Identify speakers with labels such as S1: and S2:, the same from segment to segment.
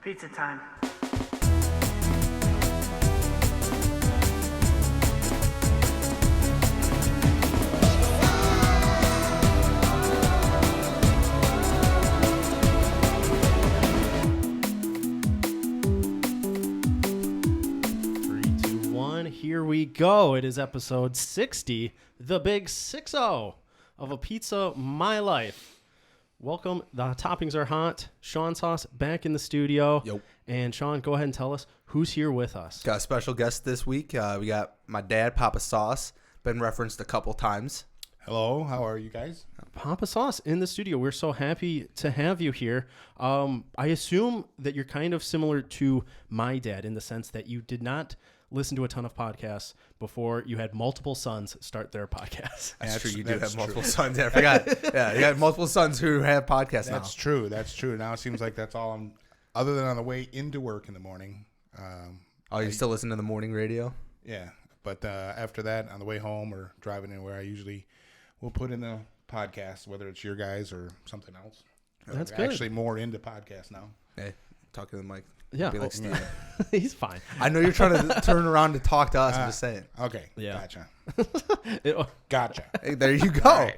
S1: Pizza time.
S2: Here we go. It is episode 60, the big 60 of A Pizza My Life. Welcome. The toppings are hot. Sean Sauce back in the studio.
S3: Yep.
S2: And Sean, go ahead and tell us who's here with us.
S3: Got a special guest this week. We got my dad, Papa Sauce. Been referenced a couple times.
S4: Hello, how are you guys?
S2: Papa Sauce in the studio. We're so happy to have you here. I assume that you're kind of similar to my dad in the sense that you did not listen to a ton of podcasts before you had multiple sons start their podcasts.
S3: That's true. You do have multiple sons. I forgot. Yeah, you got multiple sons who have podcasts now.
S4: That's true. That's true. Now it seems like that's all I'm, other than on the way into work in the morning.
S3: You still listen to the morning radio?
S4: Yeah. But after that, on the way home or driving anywhere, I usually will put in the podcast, whether it's your guys or something else.
S2: That's
S4: I'm
S2: good.
S4: actually more into podcasts now.
S3: Hey, talking to the mic.
S2: Yeah.
S3: Be like Steve.
S2: He's fine.
S3: I know you're trying to turn around to talk to us. I'm just saying.
S4: Okay.
S2: Yeah.
S4: Gotcha. Gotcha.
S3: Hey, there you go.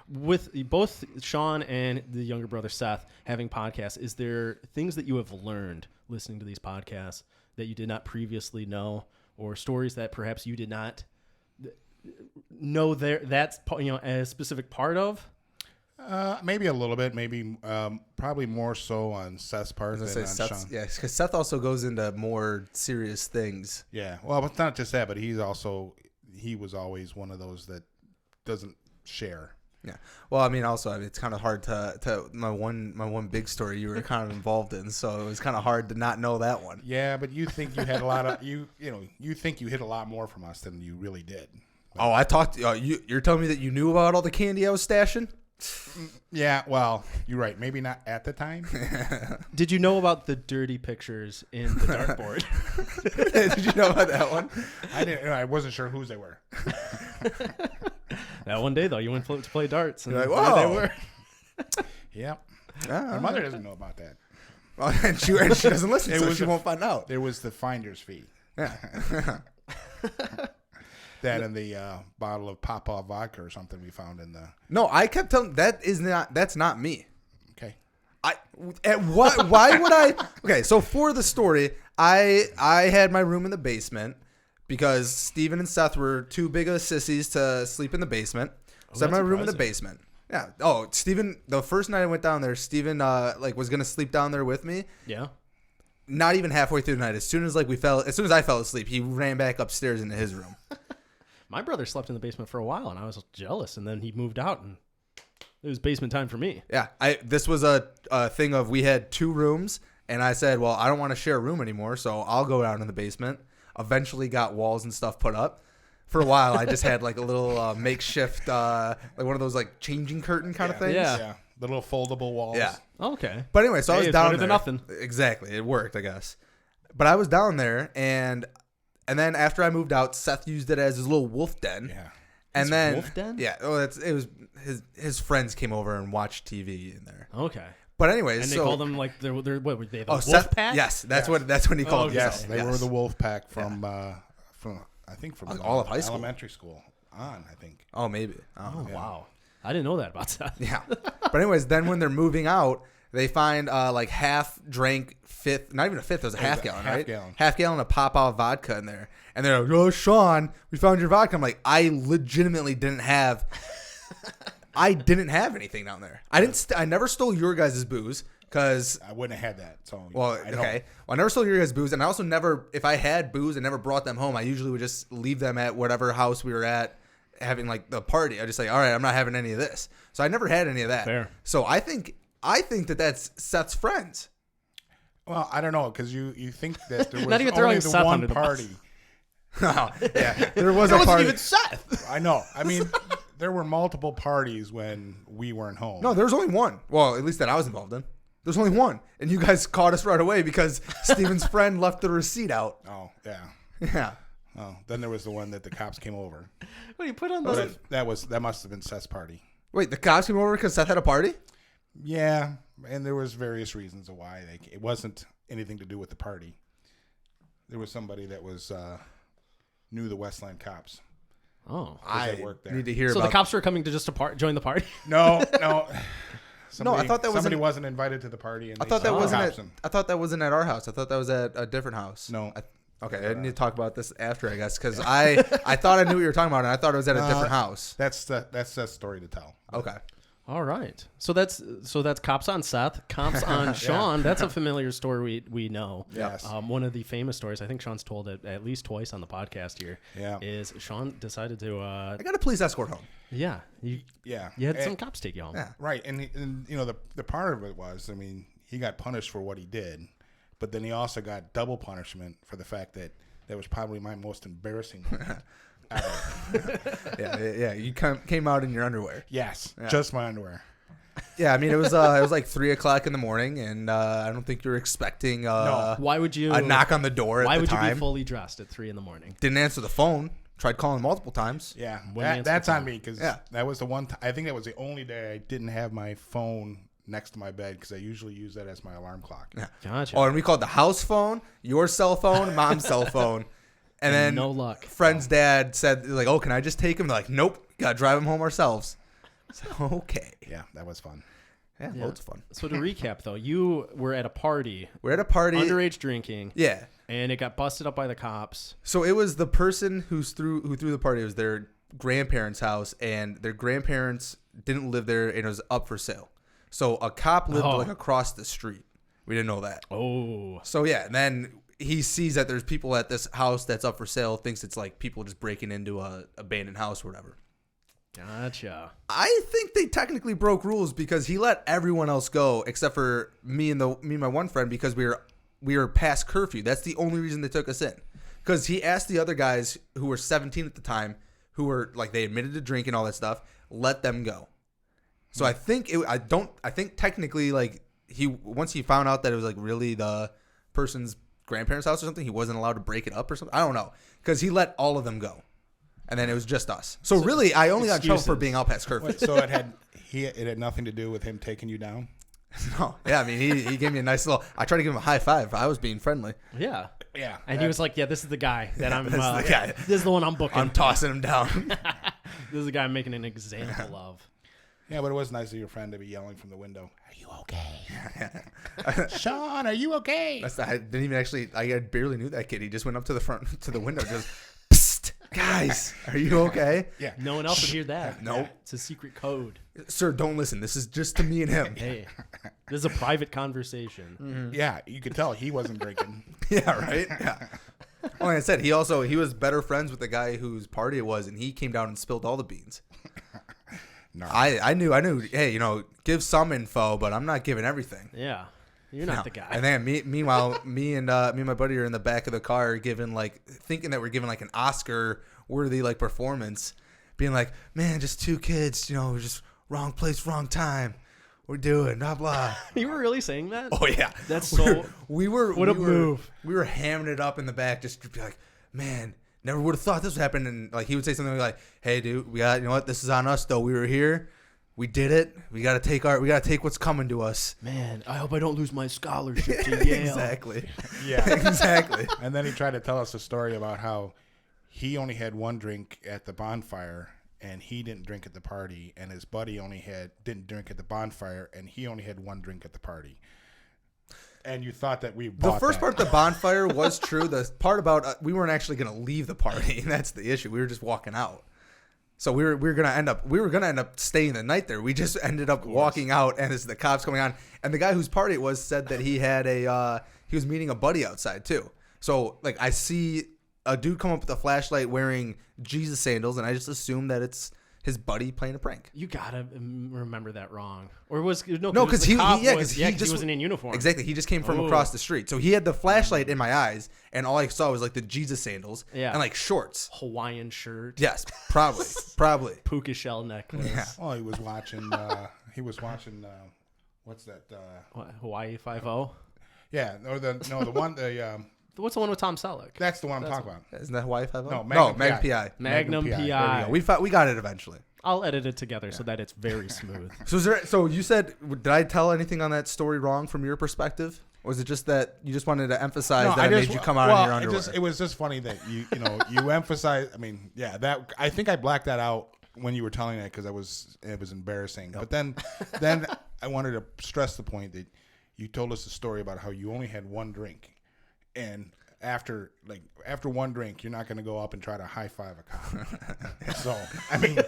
S2: With both Sean and the younger brother Seth having podcasts, is there things that you have learned listening to these podcasts that you did not previously know, or stories that perhaps you did not know that's a specific part of?
S4: Maybe a little bit. Maybe probably more so on Seth's part than on Sean.
S3: Yeah, because Seth also goes into more serious things.
S4: Yeah. Well, it's not just that, but he was always one of those that doesn't share.
S3: Yeah. Well, I mean, it's kind of hard to my one big story you were kind of involved in, so it was kind of hard to not know that one.
S4: Yeah, but you think you had a lot of you think you hit a lot more from us than you really did.
S3: Oh, I talked. You're telling me that you knew about all the candy I was stashing?
S4: Yeah, well, you're right. Maybe not at the time.
S2: Did you know about the dirty pictures in the dartboard?
S3: Did you know about that one?
S4: I didn't. I wasn't sure whose they were.
S2: That one day though, you went to play darts, and
S3: you're like,
S2: there
S3: whoa.
S2: they were.
S4: Yep. My mother doesn't know about that.
S3: Well, and she doesn't listen, so she won't find out.
S4: There was the finder's fee.
S3: Yeah.
S4: That and the bottle of Popov vodka or something we found in the.
S3: No, I kept telling that's not me.
S4: Okay.
S3: Why would I? Okay, so for the story, I had my room in the basement because Steven and Seth were too big of sissies to sleep in the basement. So I had my room in the basement. Yeah. Oh, Steven, the first night I went down there, Steven was gonna sleep down there with me.
S2: Yeah.
S3: Not even halfway through the night. As soon as I fell asleep, he ran back upstairs into his room.
S2: My brother slept in the basement for a while, and I was jealous. And then he moved out, and it was basement time for me.
S3: Yeah, this was a thing of we had two rooms, and I said, well, I don't want to share a room anymore, so I'll go down in the basement. Eventually got walls and stuff put up. For a while, I just had like a little makeshift, like one of those like changing curtain kind of things.
S2: Yeah.
S4: The little foldable walls.
S3: Yeah.
S2: Okay.
S3: But anyway, so I was
S2: it's
S3: down
S2: better
S3: there.
S2: than nothing.
S3: Exactly. It worked, I guess. But I was down there, and then after I moved out, Seth used it as his little wolf den.
S4: Yeah.
S3: And then
S2: wolf den?
S3: Yeah. Oh, it was his friends came over and watched TV in there.
S2: Okay.
S3: But anyways,
S2: And they called them like they're what were they? The wolf
S3: Seth,
S2: pack?
S3: Yes, that's what he called himself.
S4: Yes, they were the wolf pack from I think from
S3: all of high school.
S4: Elementary school on, I think.
S3: Oh, maybe.
S2: Oh wow. I didn't know that about Seth.
S3: Yeah. But anyways, then when they're moving out, they find like half drank fifth, not even a fifth, it was a half gallon, right? Half gallon of Popov vodka in there. And they're like, oh, Sean, we found your vodka. I'm like, I legitimately didn't have anything down there. I never stole your guys' booze because
S4: I wouldn't have had that. So
S3: well, okay. Well, I never stole your guys' booze, and I also never, if I had booze and never brought them home, I usually would just leave them at whatever house we were at having like the party. I just say, all right, I'm not having any of this. So I never had any of that.
S2: Fair.
S3: So I think that that's Seth's friends.
S4: Well, I don't know because you think that there was
S2: Not even throwing
S4: only the
S2: Seth
S4: one
S2: under the bus.
S4: party.
S3: Oh, yeah, there was
S2: It
S3: a
S2: wasn't
S3: party.
S2: even Seth.
S4: I know. I mean, there were multiple parties when we weren't home.
S3: No, there was only one. Well, at least that I was involved in. There's only one, and you guys caught us right away because Steven's friend left the receipt out.
S4: Oh, yeah.
S3: Yeah.
S4: Oh, then there was the one that the cops came over.
S2: What do you put on those?
S4: But that must have been Seth's party.
S3: Wait, the cops came over because Seth had a party?
S4: Yeah, and there was various reasons of why. It wasn't anything to do with the party. There was somebody that was knew the Westland cops.
S2: Oh.
S3: I
S4: worked there.
S3: need to hear
S2: So
S3: about.
S2: the cops were coming to just join the party?
S4: No.
S3: I thought that was
S4: somebody
S3: an-
S4: wasn't invited to the party. And
S3: I thought that
S4: sent the
S3: wasn't.
S4: cops
S3: At,
S4: in.
S3: I thought that wasn't at our house. I thought that was at a different house.
S4: No.
S3: Okay, I need to talk about this after, I guess, because I thought I knew what you were talking about, and I thought it was at a different house.
S4: That's the story to tell.
S3: Okay.
S2: All right. So that's cops on Seth, cops on Sean. That's a familiar story we know.
S4: Yes.
S2: One of the famous stories, I think Sean's told it at least twice on the podcast here.
S4: Yeah.
S2: Is Sean decided to
S3: I got a police escort home.
S2: you had some cops take you home.
S3: Yeah.
S4: Right, and you know the part of it was, I mean, he got punished for what he did, but then he also got double punishment for the fact that was probably my most embarrassing moment.
S3: Yeah. You came out in your underwear.
S4: Yes, just my underwear.
S3: Yeah, I mean it was like 3:00 in the morning, and I don't think you're expecting
S2: Why would you
S3: a knock on the door
S2: Why
S3: at the
S2: would you
S3: time.
S2: be fully dressed at 3 a.m?
S3: Didn't answer the phone. Tried calling multiple times.
S4: Yeah,
S2: When the
S4: that's
S2: answer
S4: on me because that was the one. I think that was the only day I didn't have my phone next to my bed because I usually use that as my alarm clock.
S3: Yeah.
S2: Gotcha.
S3: Oh, and we called the house phone, your cell phone, mom's cell phone, and then
S2: no luck.
S3: Friend's dad said like, "Oh, can I just take him?" They're like, "Nope, gotta drive him home ourselves." So, okay.
S4: Yeah, that was fun.
S3: Yeah, loads of fun.
S2: So to recap, though, you were at a party,
S3: We're at a party.
S2: underage drinking,
S3: Yeah.
S2: and it got busted up by the cops.
S3: So it was the person who threw the party. It was their grandparents' house, and their grandparents didn't live there, and it was up for sale. So a cop lived like across the street. We didn't know that.
S2: Oh.
S3: So yeah, and then he sees that there's people at this house that's up for sale. Thinks it's like people just breaking into a abandoned house or whatever.
S2: Gotcha.
S3: I think they technically broke rules because he let everyone else go except for me and my one friend because we were past curfew. That's the only reason they took us in. Because he asked the other guys who were 17 at the time, who were like they admitted to drink and all that stuff, let them go. So I think technically like once he found out that it was like really the person's grandparents' house or something, he wasn't allowed to break it up or something. I don't know because he let all of them go. And then it was just us. So really, I only got in trouble for
S2: excuses.
S3: being out past curfew.
S4: Wait, so it had nothing to do with him taking you down.
S3: No, yeah, I mean, he gave me a nice little. I tried to give him a high five. I was being friendly.
S2: Yeah.
S4: Yeah,
S2: And he was like, "Yeah, this is the guy that I'm.
S3: this is the guy.
S2: This is the one I'm booking.
S3: I'm tossing him down.
S2: This is the guy I'm making an example of."
S4: Yeah, but it was nice of your friend to be yelling from the window. Are you okay? Sean, are you okay?
S3: I didn't even actually. I barely knew that kid. He just went up to the front to the window, just, Psst, guys, are you okay?
S4: Yeah.
S2: No one else would hear that.
S3: Nope.
S2: It's a secret code.
S3: Sir, don't listen. This is just to me and him.
S2: Hey, this is a private conversation.
S4: Yeah, you could tell he wasn't drinking.
S3: Yeah, right. Yeah. Well, like I said, he was better friends with the guy whose party it was, and he came down and spilled all the beans.
S4: No.
S3: I knew. Hey, give some info, but I'm not giving everything.
S2: Yeah, you're not
S3: No.
S2: the guy.
S3: And then meanwhile, me and my buddy are in the back of the car, thinking that we're giving like an Oscar-worthy like performance, being like, "Man, just two kids, just wrong place, wrong time. We're doing blah blah."
S2: You were really saying that?
S3: Oh yeah,
S2: That's so.
S3: we were
S2: What a move.
S3: We were hamming it up in the back, just to be like, "Man, never would have thought this would happen." And like he would say something like, "Hey, dude, we got this is on us though. We were here." We did it. We gotta take what's coming to us.
S2: Man, I hope I don't lose my scholarship to Yale.
S3: Exactly.
S4: Yeah.
S3: Exactly.
S4: And then he tried to tell us a story about how he only had one drink at the bonfire and he didn't drink at the party, and his buddy didn't drink at the bonfire and he only had one drink at the party. And you thought that we bought
S3: The first
S4: that.
S3: part of the bonfire was true. The part about we weren't actually gonna leave the party, and that's the issue. We were just walking out. So we were gonna end up staying the night there. We just ended up walking out, and as the cops coming on, and the guy whose party it was said that he had he was meeting a buddy outside too. So like I see a dude come up with a flashlight wearing Jesus sandals, and I just assume that it's his buddy playing a prank.
S2: You gotta remember that wrong, or was no?
S3: No, because he
S2: he wasn't in uniform.
S3: Exactly, he just came from
S2: Oh.
S3: across the street. So he had the flashlight in my eyes, and all I saw was like the Jesus sandals and like shorts.
S2: Hawaiian shirt.
S3: Yes, probably.
S2: Puka shell necklace.
S3: Yeah.
S4: Oh, he was watching. What's that?
S2: What, Hawaii 5-0.
S4: Yeah, or the one.
S2: What's the one with Tom Selleck?
S4: That's the one I'm talking about.
S3: Isn't that Hawaii 5-0?
S4: No,
S3: Magnum
S4: Magnum
S3: PI.
S2: Magnum
S4: PI.
S2: PI.
S3: There we go. We got it eventually.
S2: I'll edit it together so that it's very smooth.
S3: So you said, did I tell anything on that story wrong from your perspective? Or was it just that you just wanted to emphasize that I made you come out in your underwear?
S4: It was just funny that you emphasize. I mean, yeah, that I think I blacked that out when you were telling that because it was embarrassing. Yep. But then I wanted to stress the point that you told us a story about how you only had one drink, and after one drink, you're not going to go up and try to high five a cop. So I mean.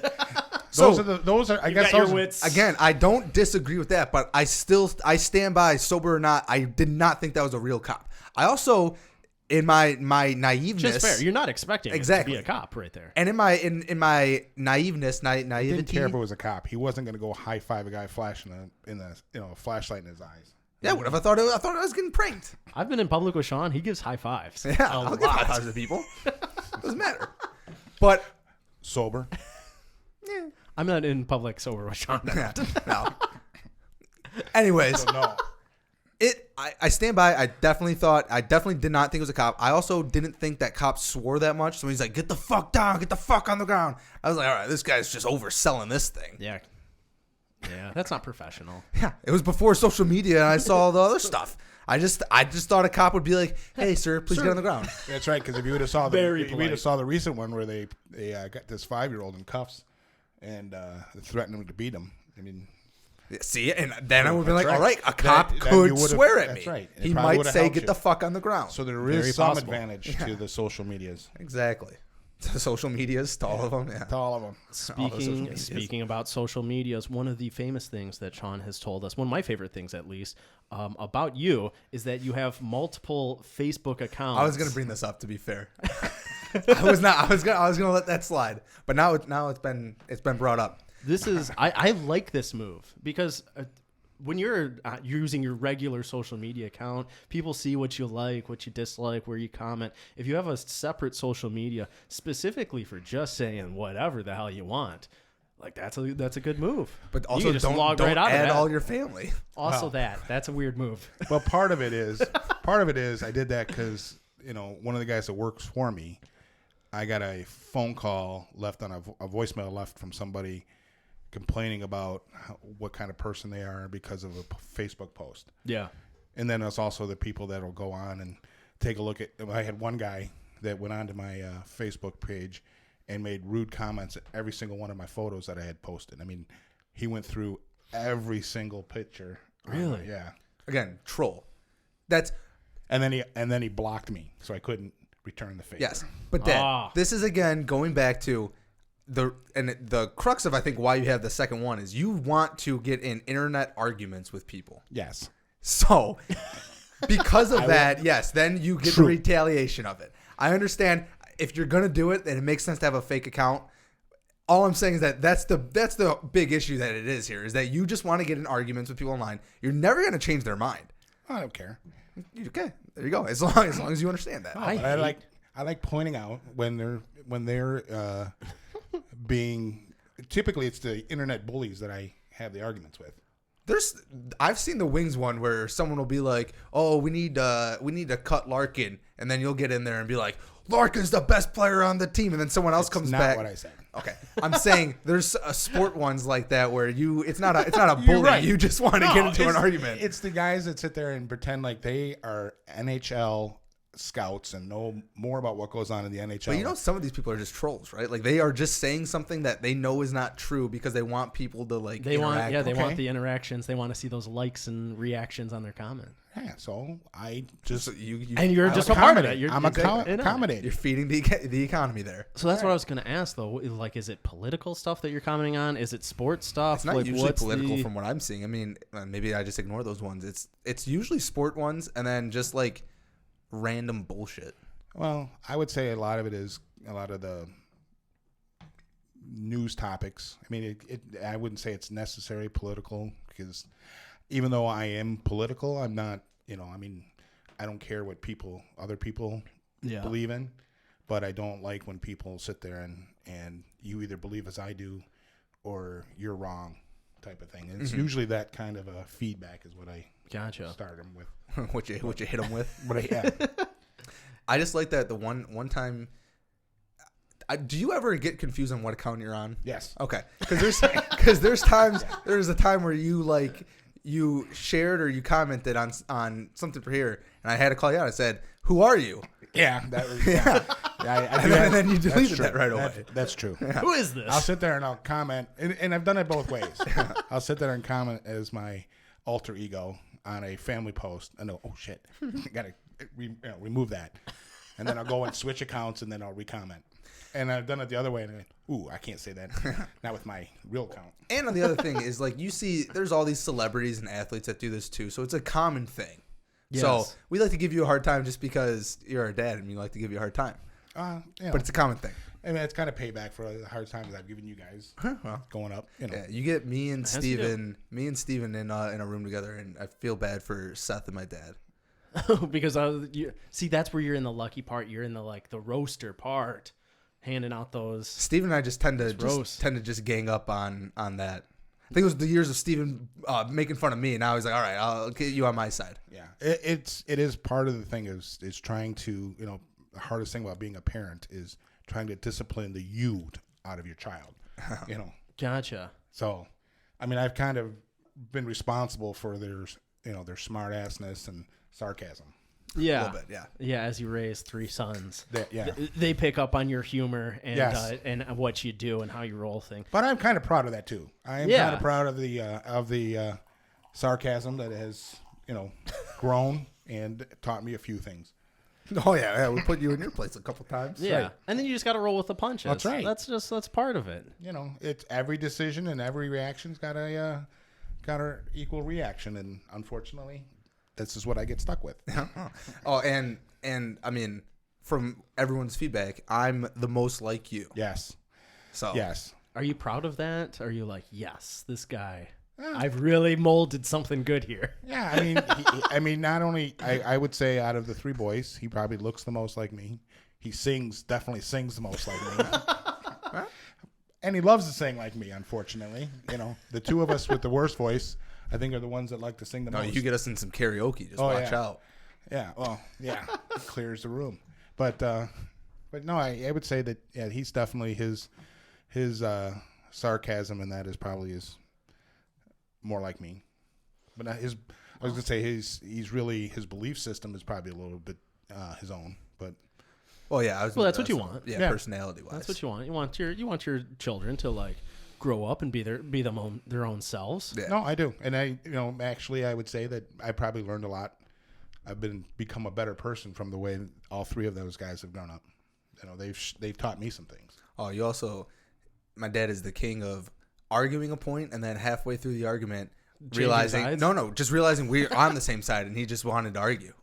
S4: Those are I guess
S2: your wits.
S3: Again, I don't disagree with that, but I stand by, sober or not, I did not think that was a real cop. I also, in my naiveness,
S2: just fair. You're not expecting
S3: exactly
S2: it to be a cop right there.
S3: And in my naiveness, naivety,
S4: he didn't care if it was a cop. He wasn't going to go high five a guy flashing a flashlight in his eyes.
S3: Yeah, what if I thought I was getting pranked?
S2: I've been in public with Sean. He gives high fives.
S3: Yeah, I'll give high fives to people. Doesn't matter. But
S4: sober.
S3: Yeah.
S2: I'm not in public sober with Sean.
S3: No. Anyways,
S4: no.
S3: I stand by. I definitely did not think it was a cop. I also didn't think that cops swore that much. So he's like, "Get the fuck down, get the fuck on the ground." I was like, "All right, this guy's just overselling this thing."
S2: Yeah, that's not professional.
S3: Yeah, it was before social media, and I saw all the other stuff. I just thought a cop would be like, "Hey, sir, please get on the ground."
S4: That's right, because if you would have saw the recent one where they got this 5-year-old in cuffs and threatened him to beat him. I mean,
S3: see, and then I would have been like,
S4: right.
S3: "All right, a cop could swear at me."
S4: That's right.
S3: He might say, "Get the fuck on the ground."
S4: So there
S2: Very
S4: is some
S2: possible.
S4: advantage to the social medias.
S3: Exactly. To social medias, to all of them. Yeah.
S4: To all of them.
S2: Speaking about social medias, one of the famous things that Sean has told us, one of my favorite things at least, about you is that you have multiple Facebook accounts.
S3: I was gonna bring this up, to be fair. I was gonna let that slide, but now it's been brought up.
S2: This is I like this move because when you're using your regular social media account, people see what you like, what you dislike, where you comment. If you have a separate social media specifically for just saying whatever the hell you want, like that's a good move.
S3: But
S2: You
S3: also
S2: can just log
S3: don't
S2: right out of
S3: add
S2: that.
S3: all your family.
S2: Also, that's a weird move.
S4: Well, part of it is I did that because one of the guys that works for me, I got a phone call left on a voicemail left from somebody complaining about what kind of person they are because of a Facebook post.
S2: Yeah.
S4: And then there's also the people that will go on and take a look at. I had one guy that went onto my Facebook page and made rude comments at every single one of my photos that I had posted. I mean, he went through every single picture.
S2: Really?
S4: Yeah.
S3: Again, troll.
S4: And then he blocked me, so I couldn't return the favor.
S3: Yes, but this is again going back to the crux of I think why you have the second one is you want to get in internet arguments with people.
S4: Yes.
S3: So because of that, yes, then you get the retaliation of it. I understand if you're gonna do it, then it makes sense to have a fake account. All I'm saying is that's the big issue that it is here is that you just want to get in arguments with people online. You're never gonna change their mind.
S4: I don't care.
S3: Okay, there you go. As long as you understand that.
S4: I like pointing out when they're being typically it's the internet bullies that I have the arguments with.
S3: I've seen the Wings one where someone will be like, "Oh, we need to cut Larkin," and then you'll get in there and be like, "Larkin's the best player on the team," and then someone else comes
S4: not
S3: back.
S4: What I said.
S3: Okay, I'm saying there's sport ones like that where it's not a bully.
S4: Right.
S3: You just want to get into an argument.
S4: It's the guys that sit there and pretend like they are NHL scouts and know more about what goes on in the NHL.
S3: But some of these people are just trolls, right? Like they are just saying something that they know is not true because they want people to interact.
S2: They want the interactions. They want to see those likes and reactions on their comment.
S4: Yeah, so I just
S2: you're just a part of it.
S4: I'm accommodating.
S3: You're feeding the economy there.
S2: So that's what I was going to ask though. Like, is it political stuff that you're commenting on? Is it sports stuff?
S3: It's not
S2: like,
S3: usually political from what I'm seeing. I mean, maybe I just ignore those ones. It's usually sport ones and then just like random bullshit.
S4: Well, I would say a lot of it is a lot of the news topics. I mean, I wouldn't say it's necessarily political because even though I am political, I'm not, I mean, I don't care what other people believe in, but I don't like when people sit there and you either believe as I do or you're wrong type of thing. And it's usually that kind of a feedback is what I start them with.
S3: what you hit them with.
S4: But
S3: I just like that the one time Do you ever get confused on what account you're on?
S4: Yes.
S3: Okay, because there's times there's a time where you shared or you commented on something for here, and I had to call you out. I said, "Who are you?"
S4: Yeah, that was yeah.
S3: And then you deleted that right away.
S4: That's true.
S2: Who is this?
S4: I'll sit there and I'll comment, and I've done it both ways. I'll sit there and comment as my alter ego on a family post. I know, oh shit, gotta remove that, and then I'll go and switch accounts, and then I'll recomment. And I've done it the other way, and I'm like, ooh, I can't say that, not with my real account.
S3: And on the other thing is like you see, there's all these celebrities and athletes that do this too, so it's a common thing.
S2: Yes.
S3: So we like to give you a hard time just because you're our dad, and we like to give you a hard time. But it's a common thing.
S4: I mean, it's kind of payback for the hard times I've given you guys going up. You know,
S3: Yeah, you get me and
S2: As you
S3: Steven in a room together, and I feel bad for Seth and my dad.
S2: Because that's where you're in the lucky part. You're in the roaster part, handing out those.
S3: Steven and I just tend to
S2: roast.
S3: just gang up on that. I think it was the years of Steven making fun of me, and now he's like, all right, I'll get you on my side.
S4: yeah, it is part of the thing is trying to, you know, the hardest thing about being a parent is trying to discipline the you out of your child. You know,
S2: Gotcha.
S4: so I mean, I've kind of been responsible for their smart assness and sarcasm.
S2: Yeah.
S3: A little bit, yeah.
S2: Yeah, as you raise 3 sons.
S4: Yeah.
S2: They pick up on your humor and
S4: Yes.
S2: and what you do and how you roll things.
S4: But I'm kind of proud of that too. I am
S2: Yeah.
S4: kind of proud of the sarcasm that has, you know, grown and taught me a few things.
S3: Oh yeah, we put you in your place a couple times.
S2: Yeah.
S3: Right.
S2: And then you just got to roll with the punches.
S4: That's right.
S2: That's part of it.
S4: You know, it's every decision and every reaction's got a equal reaction, and unfortunately, this is what I get stuck with.
S3: Oh, and I mean, from everyone's feedback, I'm the most like you.
S4: Yes.
S3: So
S4: Yes.
S2: Are you proud of that? Are you like, yes, this guy, I've really molded something good here?
S4: Yeah, I mean, not only I would say out of the 3 boys, he probably looks the most like me. He definitely sings the most like me, and he loves to sing like me. Unfortunately, you know, the 2 of us with the worst voice, I think, are the ones that like to sing the
S3: No,
S4: most.
S3: you get us in some karaoke. Just
S4: Oh,
S3: watch
S4: yeah.
S3: out.
S4: Yeah, well, yeah, it clears the room. But no, I would say that he's definitely his sarcasm and that is probably more like me. But I was gonna say he's really, his belief system is probably a little bit his own. But
S3: Well, yeah.
S2: Well, that's what you want.
S3: Yeah, personality wise.
S2: That's what you want. You want your children to like grow up and be their own selves.
S3: Yeah.
S4: no, I do, and actually, I would say that I probably learned a lot. I've become a better person from the way all 3 of those guys have grown up. You know, they've taught me some things.
S3: Oh, you also, my dad is the king of arguing a point and then halfway through the argument realizing
S2: sides?
S3: just realizing we're on the same side and he just wanted to argue.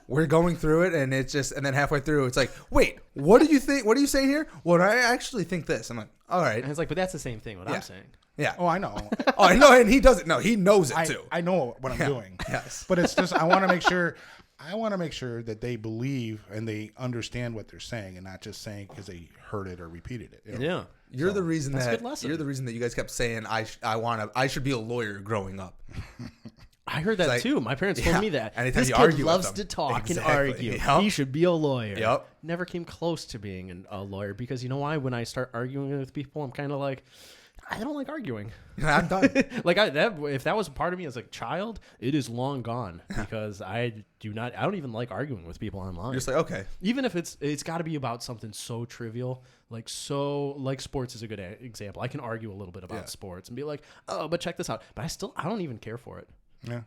S3: We're going through it and it's just, and then halfway through it's like, wait, what do you think? What are you saying here? Well, I actually think this. I'm like, all right.
S2: And it's like, but that's the same thing. What
S3: Yeah.
S2: I'm saying.
S3: Yeah.
S4: Oh, I know.
S3: Oh, I know, and he doesn't know. He knows it too.
S4: I know what I'm doing.
S3: Yes.
S4: But it's just I want to make sure that they believe and they understand what they're saying and not just saying because they heard it or repeated it. You know?
S2: Yeah.
S3: You're the reason
S2: that's a
S3: that
S2: good lesson.
S3: you're the reason that you guys kept saying I should be a lawyer growing up.
S2: I heard that
S3: like-
S2: too. My parents told
S3: Yeah.
S2: me that.
S3: Anytime
S2: This
S3: you
S2: kid
S3: argue with
S2: loves
S3: them.
S2: to talk
S3: Exactly.
S2: and argue.
S3: Yep.
S2: He should be a lawyer.
S3: Yep.
S2: Never came close to being a lawyer because you know why? When I start arguing with people, I'm kind of like, I don't like arguing.
S3: I'm done.
S2: Like if that was a part of me as a child, it is long gone because I don't even like arguing with people online.
S3: You're just like, okay.
S2: Even if it's got to be about something so trivial, like sports is a good example. I can argue a little bit about sports and be like, oh, but check this out. But I don't even care for it.
S4: Yeah.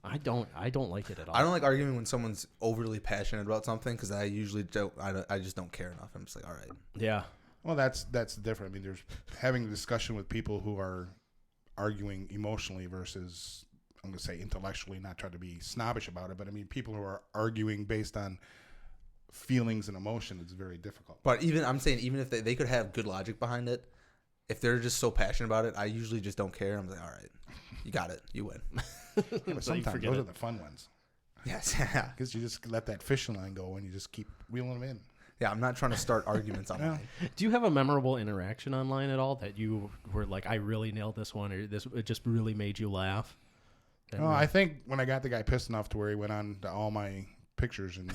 S2: I don't like it at all.
S3: I don't like arguing when someone's overly passionate about something because I usually don't. I just don't care enough. I'm just like, all right.
S2: Yeah.
S4: Well, that's different. I mean, there's having a discussion with people who are arguing emotionally versus, I'm going to say intellectually, not trying to be snobbish about it, but I mean, people who are arguing based on feelings and emotion, it's very difficult.
S3: But even if they could have good logic behind it, if they're just so passionate about it, I usually just don't care. I'm like, all right, you got it, you win.
S4: Yeah, but
S2: So you
S4: sometimes
S2: forget
S4: those
S2: it.
S4: are the fun ones
S3: Yes, yeah.
S4: because you just let that fishing line go and you just keep reeling them in.
S3: Yeah, I'm not trying to start arguments online.
S2: Do you have a memorable interaction online at all that you were like, I really nailed this one, or it just really made you laugh?
S4: Oh, I think when I got the guy pissed enough to where he went on to all my pictures and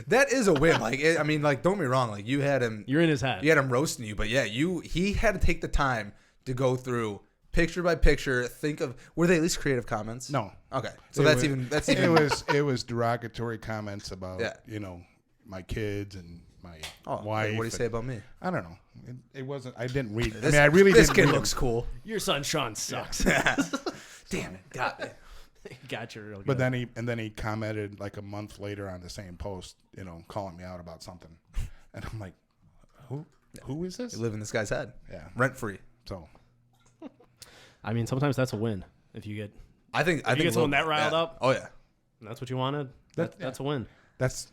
S3: That is a win. Like, I mean, like, don't get me wrong. Like, you had him
S2: You're in his head.
S3: roasting you, but yeah, he had to take the time to go through picture by picture. Think of, were they at least creative comments?
S4: no.
S3: Okay, so
S4: It
S3: that's
S4: was-
S3: even.
S4: it was derogatory comments about
S3: Yeah.
S4: my kids and my
S3: Oh,
S4: wife.
S3: what do you
S4: and-
S3: say about me?
S4: I don't know. It wasn't. I didn't read.
S3: This,
S4: I really
S3: this
S4: didn't
S3: kid
S4: read
S3: looks
S4: them.
S3: cool.
S2: Your son Sean sucks.
S3: Damn it, got me.
S2: Got you real good.
S4: But then he commented like a month later on the same post, calling me out about something, and I'm like, who is this?
S3: You live in this guy's head.
S4: Yeah.
S3: Rent free.
S4: So
S2: I mean, sometimes that's a win if you get.
S3: I think
S2: you get someone that riled
S3: yeah.
S2: up?
S3: Oh yeah.
S2: That's what you wanted. That's a win.
S4: that's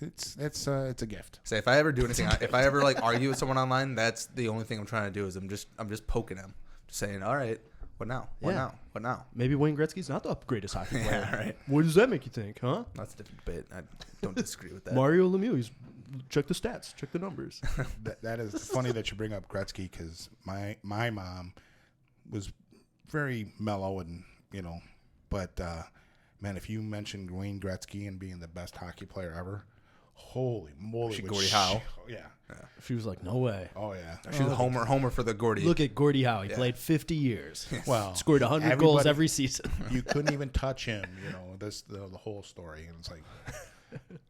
S4: it's a gift.
S3: Say if I ever do anything, if I ever like argue with someone online, that's the only thing I'm trying to do is I'm just poking him, just saying, all right, what now? What
S2: Yeah.
S3: now? What now?
S2: Maybe Wayne Gretzky's not the greatest hockey player.
S3: Yeah, right.
S2: What does that make you think, huh?
S3: That's a different debate. I don't disagree with that.
S2: Mario Lemieux. Check the stats. Check the numbers.
S4: That is funny that you bring up Gretzky because my mom was very mellow and but man, if you mentioned Wayne Gretzky and being the best hockey player ever, holy moly!
S3: She
S4: would
S3: Gordie
S4: she-
S3: Howe.
S4: Yeah.
S2: She was like, no way.
S4: Oh yeah.
S3: She's a homer for the Gordy.
S2: Look at Gordie Howe. He
S3: Yeah.
S2: played 50 years.
S4: Well,
S2: Scored 100 goals
S4: everybody-
S2: every season.
S4: You couldn't even touch him. This the whole story, and it's like,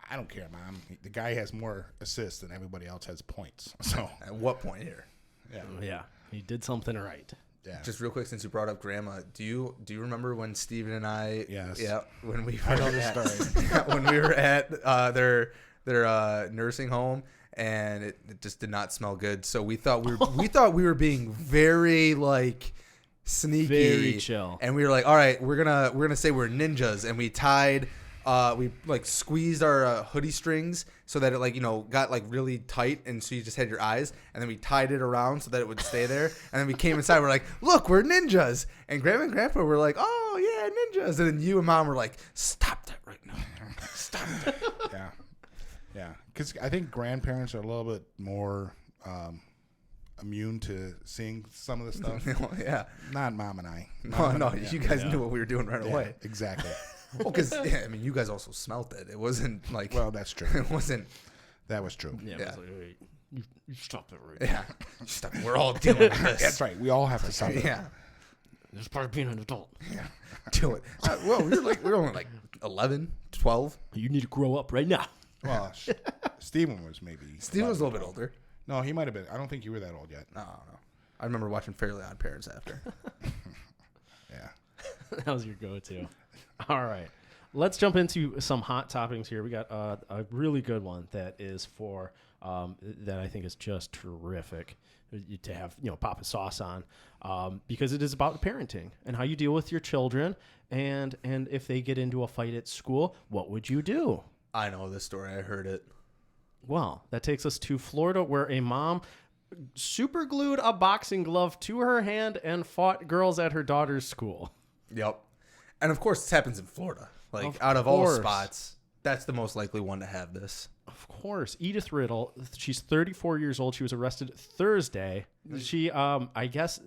S4: I don't care, Mom. The guy has more assists than everybody else has points. So
S3: At what point here?
S4: yeah,
S2: Yeah, he did something right.
S4: yeah.
S3: Just real quick, since you brought up grandma, do you remember when Steven and I?
S4: Yes.
S3: Yeah. When we were
S4: I know the
S3: at,
S4: story.
S3: when we were at their nursing home, and it just did not smell good. So we thought we were being very like sneaky,
S2: Very chill.
S3: and we were like, all right, we're gonna say we're ninjas, and we tied. We like squeezed our hoodie strings so that it like got like really tight, and so you just had your eyes, and then we tied it around so that it would stay there, and then we came inside. We're like, look, we're ninjas, and Grandma and Grandpa were like, oh yeah, ninjas, and then you and Mom were like, stop that right now, stop that.
S4: Yeah, because I think grandparents are a little bit more immune to seeing some of the stuff.
S3: Yeah,
S4: Not Mom and I.
S3: no, you guys knew what we were doing right
S4: Yeah,
S3: away.
S4: exactly.
S3: Well, because I mean, you guys also smelt it. It wasn't like
S4: Well, that's true.
S3: it wasn't.
S4: That was true.
S2: Yeah,
S3: Yeah.
S2: It was like, "Hey, you stop that right
S3: Yeah, stop. We're all dealing with this.
S4: That's right. We all have to stop it.
S3: Yeah,
S2: This is part of being an adult.
S3: do it. Well, we were only like 11, 12.
S2: You need to grow up right now.
S4: Well, Steven was maybe.
S3: Steven was a little bit older.
S4: No, he might have been. I don't think you were that old yet.
S3: No. I remember watching Fairly Odd Parents after.
S4: Yeah.
S2: That was your go-to. All right. Let's jump into some hot toppings here. We got a really good one that is for that I think is just terrific to have Papa Sauce on because it is about parenting and how you deal with your children and if they get into a fight at school, what would you do?
S3: I know this story. I heard it.
S2: Well, that takes us to Florida, where a mom super glued a boxing glove to her hand and fought girls at her daughter's school.
S3: Yep. And of course, this happens in Florida. Like,
S2: Of
S3: out of all
S2: course.
S3: spots, that's the most likely one to have this.
S2: Of course, Edith Riddle. She's 34 years old. She was arrested Thursday. She, I guess,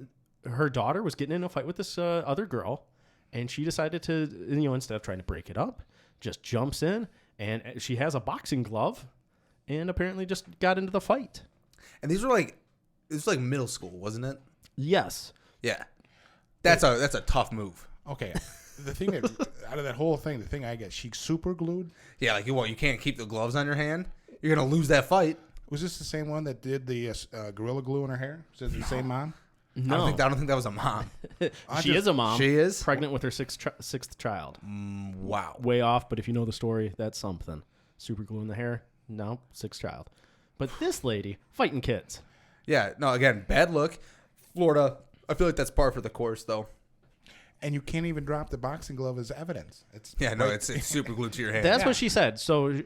S2: her daughter was getting in a fight with this other girl, and she decided to, instead of trying to break it up, just jumps in, and she has a boxing glove, and apparently just got into the fight.
S3: And these were like, it was like middle school, wasn't it?
S2: Yes.
S3: Yeah. That's a tough move.
S4: Okay. The thing that out of that whole thing, the thing I get, she super glued.
S3: Yeah, like you can't keep the gloves on your hand. You're gonna lose that fight.
S4: Was this the same one that did the Gorilla Glue in her hair? Is it the same mom?
S2: No.
S3: I don't think that was a mom.
S2: She is a mom.
S3: She is?
S2: pregnant with her sixth child.
S3: Wow.
S2: Way off, but if you know the story, that's something. Super glue in the hair. No, sixth child. But this lady fighting kids.
S3: Yeah. No. Again, bad look. Florida. I feel like that's par for the course, though.
S4: And you can't even drop the boxing glove as evidence. It's
S3: Yeah. No.
S4: right-
S3: It's super glued to your hand.
S2: That's
S4: Yeah.
S2: what she said. So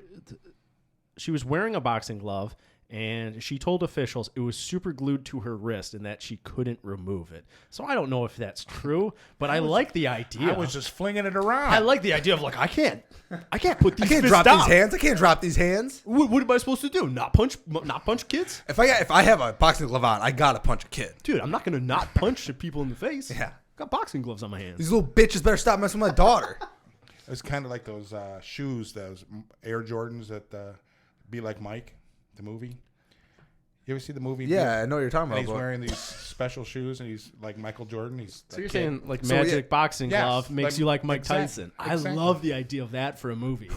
S2: she was wearing a boxing glove, and she told officials it was super glued to her wrist and that she couldn't remove it. So I don't know if that's true, but I like the idea.
S4: I was just flinging it around.
S2: I like the idea of I can't put these.
S3: I can't
S2: fists
S3: drop
S2: down.
S3: these hands. I can't drop these hands.
S2: What am I supposed to do? Not punch kids?
S3: If I have a boxing glove on, I gotta punch a kid.
S2: Dude, I'm not gonna not punch the people in the face.
S3: Yeah.
S2: Got boxing gloves on my hands.
S3: These little bitches better stop messing with my daughter.
S4: It's kind of like those shoes, those Air Jordans that Be Like Mike, the movie. You ever see the movie?
S3: Yeah, I know what you're talking
S4: And
S3: about.
S4: he's wearing these special shoes, and he's like Michael Jordan. He's
S2: So
S4: a
S2: you're
S4: kid.
S2: saying like
S3: So,
S2: magic
S3: yeah.
S2: boxing
S4: Yes,
S2: glove makes
S4: like-
S2: you like Mike
S4: exact-
S2: Tyson.
S4: exactly.
S2: I love the idea of that for a movie.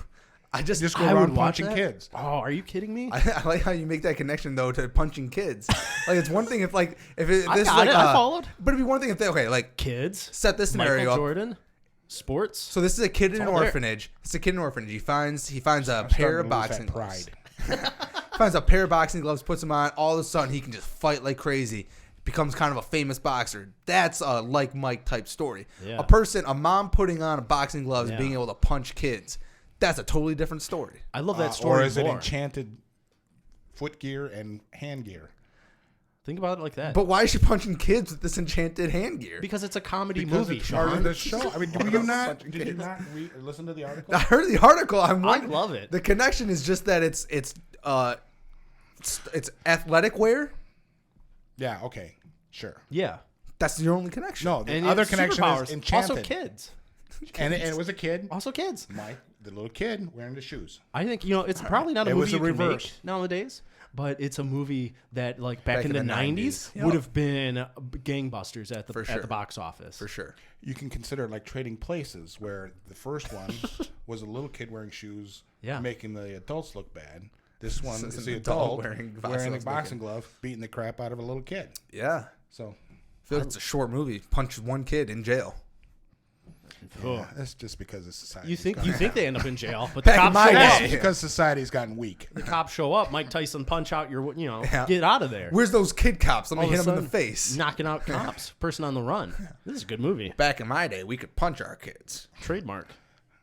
S3: I just
S4: Just go
S2: I would
S4: around
S2: watch
S4: punching
S2: that.
S4: kids.
S2: Oh, are you kidding me?
S3: I like how you make that connection though to punching kids. Like it's one thing if like if it,
S2: I
S3: this
S2: got
S3: is like
S2: it. I followed.
S3: but it'd be one thing if they like
S2: Kids.
S3: set this
S2: Michael
S3: scenario up.
S2: Jordan. Sports.
S3: So this is a kid in an
S2: all there.
S3: orphanage. It's a kid in an orphanage. He finds a
S4: I'm
S3: pair of
S4: starting to lose
S3: boxing
S4: that
S3: gloves.
S4: pride.
S3: Finds a pair of boxing gloves, puts them on. All of a sudden, he can just fight like crazy. Becomes kind of a famous boxer. That's a like Mike type story.
S2: Yeah.
S3: A mom putting on boxing gloves,
S2: Yeah.
S3: being able to punch kids. That's a totally different story.
S2: I love that story
S4: Or is it
S2: more.
S4: enchanted foot gear and hand gear?
S2: Think about it like that.
S3: But why is she punching kids with this enchanted hand gear?
S2: because it's a comedy
S4: Because
S2: movie,
S4: it's part
S2: Sean.
S4: of the show. I mean, did you not
S3: Punching
S4: listen to the article?
S3: I heard the article.
S2: I love it.
S3: The connection is just that it's athletic wear.
S4: Yeah. Okay. Sure.
S2: Yeah.
S3: That's your only connection.
S4: No, the
S2: And
S4: other
S2: it's
S4: connection
S2: superpowers.
S4: is enchanted.
S2: Also kids.
S4: And it was a kid.
S2: Also kids.
S4: Mike, the little kid wearing the shoes.
S2: I think it's probably not a
S4: It
S2: movie
S4: was
S2: you
S4: a
S2: can make
S4: reverse.
S2: nowadays, but it's a movie that like back in the 90s
S3: Yep.
S2: would have been gangbusters at the
S3: For
S2: at
S3: sure.
S2: the box office.
S3: For sure.
S4: You can consider it like Trading Places, where the first one was a little kid wearing shoes,
S2: Yeah.
S4: making the adults look bad. This one
S3: This
S4: is
S3: is
S4: the
S3: an adult
S4: adult
S3: wearing
S4: wearing a
S3: boxing
S4: boxing glove, beating the crap out of a little kid.
S3: Yeah.
S4: So
S3: I feel like it's a short movie. Punch one kid in jail.
S4: yeah, that's just because of society.
S2: You think they end up in jail, but the
S3: Back in
S2: cops
S3: my
S2: show
S3: day.
S2: up.
S4: because society's gotten weak.
S2: The cops show up. Mike Tyson punch out your
S3: Yeah.
S2: get out of there.
S3: Where's those kid cops? Let me
S2: All of
S3: hit
S2: a
S3: them in the
S2: sudden,
S3: face.
S2: knocking out cops. Person on the run. This is a good movie.
S3: Back in my day, we could punch our kids.
S2: Trademark.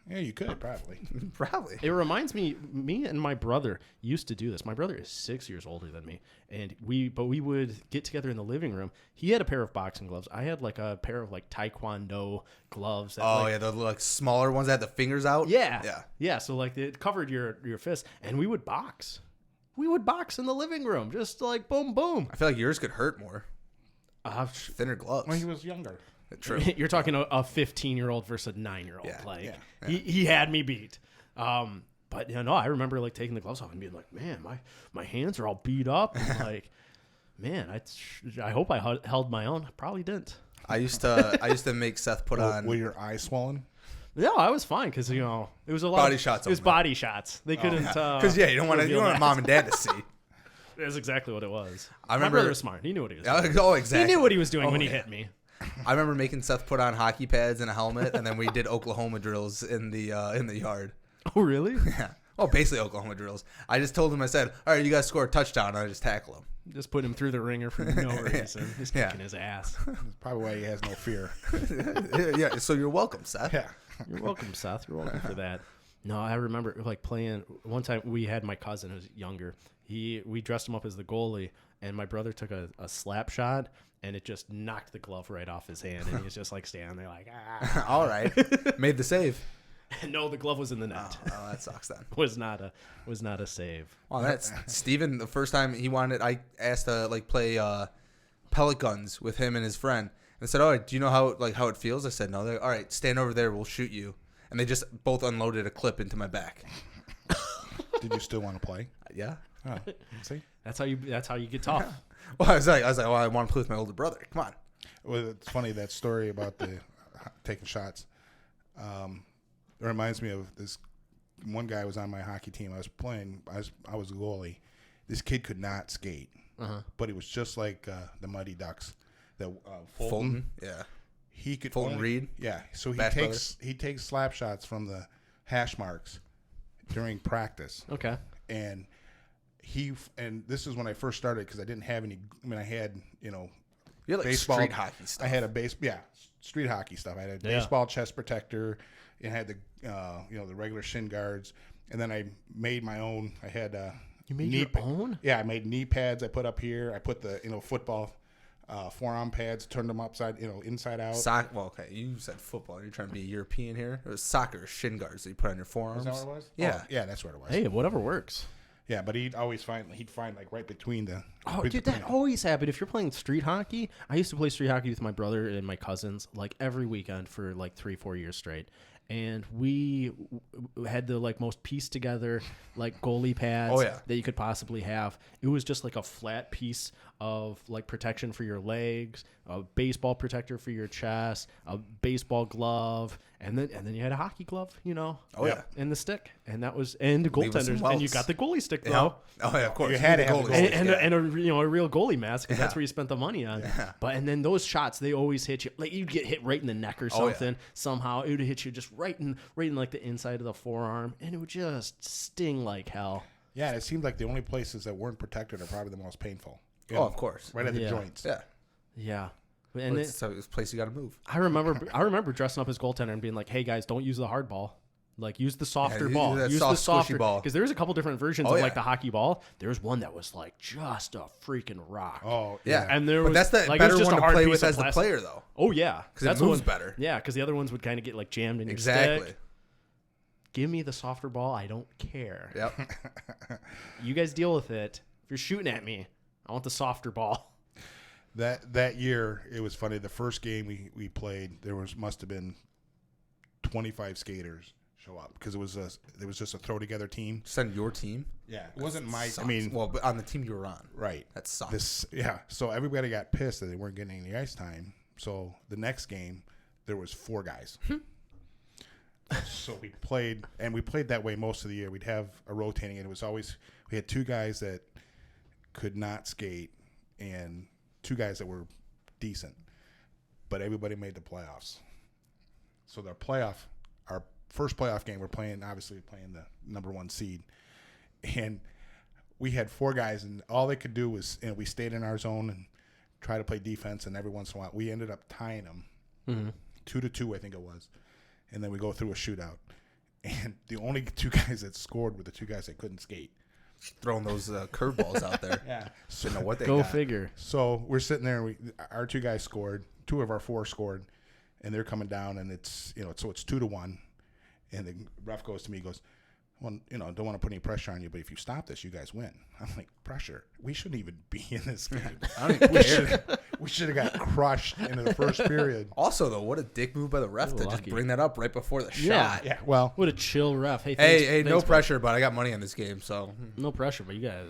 S4: Yeah, you could probably.
S3: Probably.
S2: It reminds me and my brother used to do this. My brother is 6 years older than me, and we would get together in the living room. He had a pair of boxing gloves. I had like a pair of like Taekwondo gloves. That,
S3: Oh
S2: like,
S3: yeah, the like smaller ones that had the fingers out.
S2: yeah,
S3: Yeah.
S2: So like it covered your fist, and we would box. We would box in the living room, just like boom, boom.
S3: I feel like yours could hurt more. Thinner gloves.
S4: When he was younger.
S3: True.
S2: You're talking a 15-year-old versus a 9-year-old.
S3: Yeah,
S2: Like
S4: yeah.
S2: He had me beat. But no, I remember like taking the gloves off and being like, man, my hands are all beat up. And, like, man, I hope I held my own. I probably didn't.
S3: I used to make Seth put on.
S4: Were your eyes swollen?
S2: No, I was fine because it was a lot
S3: Body
S2: of,
S3: shots
S2: It was
S3: only.
S2: bwant shots. They couldn't.
S3: Because you don't want
S2: reveal that.
S3: mom and dad to see.
S2: That's exactly what it was.
S3: I
S2: My
S3: remember-
S2: brother was smart. He knew what he was doing.
S3: Oh, exactly.
S2: He knew what he was doing
S3: Oh,
S2: when he
S3: yeah.
S2: hit me.
S3: I remember making Seth put on hockey pads and a helmet, and then we did Oklahoma drills in the yard.
S2: Oh, really?
S3: Yeah. Well, basically Oklahoma drills. I just told him, I said, all right, you guys score a touchdown, and I just tackle him.
S2: Just put him through the ringer for no reason. Just
S3: Yeah.
S2: kicking his ass.
S4: That's probably why he has no fear.
S3: Yeah. So you're welcome, Seth.
S4: Yeah.
S2: You're welcome, Seth. You're welcome for that. No, I remember like playing one time. We had my cousin who was younger. We dressed him up as the goalie, and my brother took a slap shot, and it just knocked the glove right off his hand, and he was just like standing there like, ah.
S3: All right. Made the save.
S2: No, the glove was in the net.
S3: Oh, that sucks then.
S2: Was not a save.
S3: Well, that's Steven. The first time he wanted, I asked to play pellet guns with him and his friend, and said, "Oh, do you know how it feels?" I said, "No." They're like, "All right, stand over there. We'll shoot you." And they just both unloaded a clip into my back.
S4: Did you still want to play?
S3: Yeah.
S4: Oh, see?
S2: That's how you get tough.
S3: Well, I was like, well, I want to play with my older brother. Come on.
S4: Well, it's funny, that story about the taking shots. It reminds me of this one guy was on my hockey team. I was playing. I was a goalie. This kid could not skate, but he was just like the Mighty Ducks. The Fulton.
S3: Yeah.
S4: He could
S3: Fulton
S4: only,
S3: Reed?
S4: Yeah. So
S3: Bash
S4: he takes slap shots from the hash marks during practice,
S2: Okay.
S4: and and this is when I first started because I didn't have any. I mean, I had
S3: You had like
S4: baseball
S3: street hockey stuff.
S4: I had street hockey stuff. I had a baseball chest protector, and had the the regular shin guards, and then I made my own. I had
S2: You made your own?
S4: Yeah, I made knee pads. I put up here. I put the football forearm pads, turned them upside inside out.
S3: Well, okay, you said football. You're trying to be European here. It was soccer shin guards that you put on your forearms.
S4: Is that what it was?
S3: Yeah.
S4: Oh, yeah, that's what it was.
S2: Hey, whatever works.
S4: Yeah, but he'd find like right between the.
S2: Oh, dude, that always happened. If you're playing street hockey, I used to play street hockey with my brother and my cousins like every weekend for like 3-4 years straight. and we had the like most pieced together like goalie pads
S3: Oh, yeah.
S2: that you could possibly have. It was just like a flat piece of like protection for your legs, a baseball protector for your chest, a baseball glove, and then you had a hockey glove, you know.
S3: Oh, yeah.
S2: And the stick, and that was and the
S3: Leave us some
S2: goaltenders, and you
S3: welts.
S2: got the goalie stick,
S3: Yeah.
S2: bro.
S3: Oh yeah, of course.
S4: You had to have
S3: goalie
S4: the
S3: stick,
S2: And,
S3: yeah.
S2: and a real goalie mask, because that's
S3: Yeah.
S2: where you spent the money on.
S3: Yeah.
S2: But and then those shots, they always hit you. Like you'd get hit right in the neck or
S3: Oh, yeah.
S2: something. Somehow it would hit you just right in like the inside of the forearm, and it would just sting like hell.
S4: Yeah, and it seemed like the only places that weren't protected are probably the most painful. You
S3: Oh,
S4: know,
S3: of course.
S4: right at the
S2: Yeah.
S4: joints.
S3: Yeah.
S2: Yeah. And
S3: It's so it's a place you got to move.
S2: I remember dressing up as goaltender and being like, "Hey guys, don't use the hard ball. Like use the softer
S3: use
S2: ball.
S3: that
S2: Use
S3: soft,
S2: the softer
S3: squishy ball."
S2: because there's a couple different versions
S3: Oh,
S2: of
S3: yeah.
S2: like the hockey ball. There's one that was like just a freaking rock.
S4: Oh,
S3: Yeah.
S2: And there
S3: but
S2: was-
S3: that's the
S2: like, it was
S3: better
S2: just
S3: one
S2: a
S3: to
S2: hard
S3: play
S2: piece
S3: with
S2: of
S3: as the
S2: plastic.
S3: player, though.
S2: Oh yeah,
S3: 'Cause it moves better.
S2: Yeah, because the other ones would kind of get like jammed in your
S3: Exactly.
S2: stick. Give me the softer ball. I don't care.
S3: Yep.
S2: You guys deal with it. If you're shooting at me, I want the softer ball.
S4: That year, it was funny. The first game we played, must have been 25 skaters show up because it was just a throw together team.
S3: Send your team.
S4: Yeah, it wasn't my.
S3: Sucks.
S4: I mean,
S3: well, but on the team you were on.
S4: right.
S3: That sucks.
S4: So everybody got pissed that they weren't getting any ice time. So the next game, there was 4 guys. So we played that way most of the year. We'd have a rotating, and it was always we had 2 guys that could not skate and 2 guys that were decent, but everybody made the playoffs. So our first playoff game, we're playing the number 1 seed, and we had 4 guys, and all they could do was, we stayed in our zone and try to play defense, and every once in a while we ended up tying them 2-2, I think it was, and then we go through a shootout, and the only 2 guys that scored were the 2 guys that couldn't skate.
S3: Throwing those curveballs out there.
S4: Yeah.
S3: Didn't know what they
S2: Go
S3: got.
S2: figure.
S4: So we're sitting there, and our 2 guys scored. 2 of our 4 scored, and they're coming down, and it's 2-1. And the ref goes to me, he goes, "Well, don't want to put any pressure on you, but if you stop this, you guys win." I'm like, "Pressure? We shouldn't even be in this game.
S3: I don't even care.
S4: We should have got crushed into the first period."
S3: Also, though, what a dick move by the ref to just
S2: lucky.
S3: bring that up right before the
S2: Yeah.
S3: shot.
S4: Yeah, well,
S2: What a chill ref. Hey, thanks,
S3: Hey, no
S2: thanks, bud.
S3: pressure, but I got money on this game, so
S2: No pressure, but you guys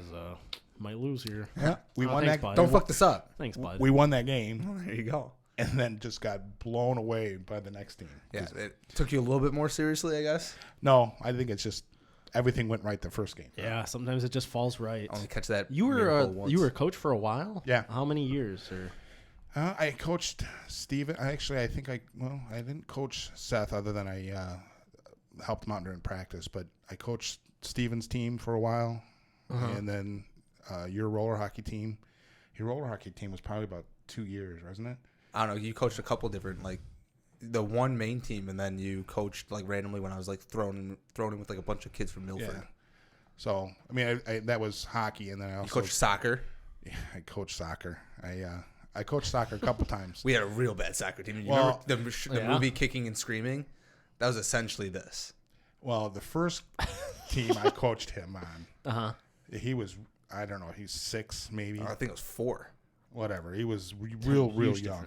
S2: might lose here.
S4: yeah, we
S2: Oh,
S4: won
S2: thanks,
S4: that.
S2: bud.
S3: don't fuck this up.
S2: Thanks, bud.
S4: We won that game,
S3: There you go.
S4: and then just got blown away by the next team.
S3: Yeah, it took you a little bit more seriously, I guess.
S4: No, I think it's just everything went right the first game.
S2: Yeah, sometimes it just falls right.
S3: Only catch that.
S2: You
S3: miracle
S2: were
S3: once.
S2: you were a coach for a while.
S4: Yeah.
S2: How many years? Or
S4: I coached Steven. I didn't coach Seth other than I helped him out during practice, but I coached Steven's team for a while, and then your roller hockey team. Your roller hockey team was probably about 2 years, wasn't it?
S3: I don't know. You coached a couple different, like the one main team, and then you coached like randomly when I was like thrown in with like a bunch of kids from Milford.
S4: Yeah. So I mean, I that was hockey, and then I also
S3: You coached soccer.
S4: Yeah, I coached soccer. I coached soccer a couple times.
S3: We had a real bad soccer team. You
S4: Well,
S3: remember the
S2: yeah.
S3: movie Kicking and Screaming? That was essentially this.
S4: Well, the first team I coached him on,
S2: Uh-huh.
S4: I don't know, he's 6 maybe,
S3: I think it was 4.
S4: whatever. He was real
S2: Huge
S4: young.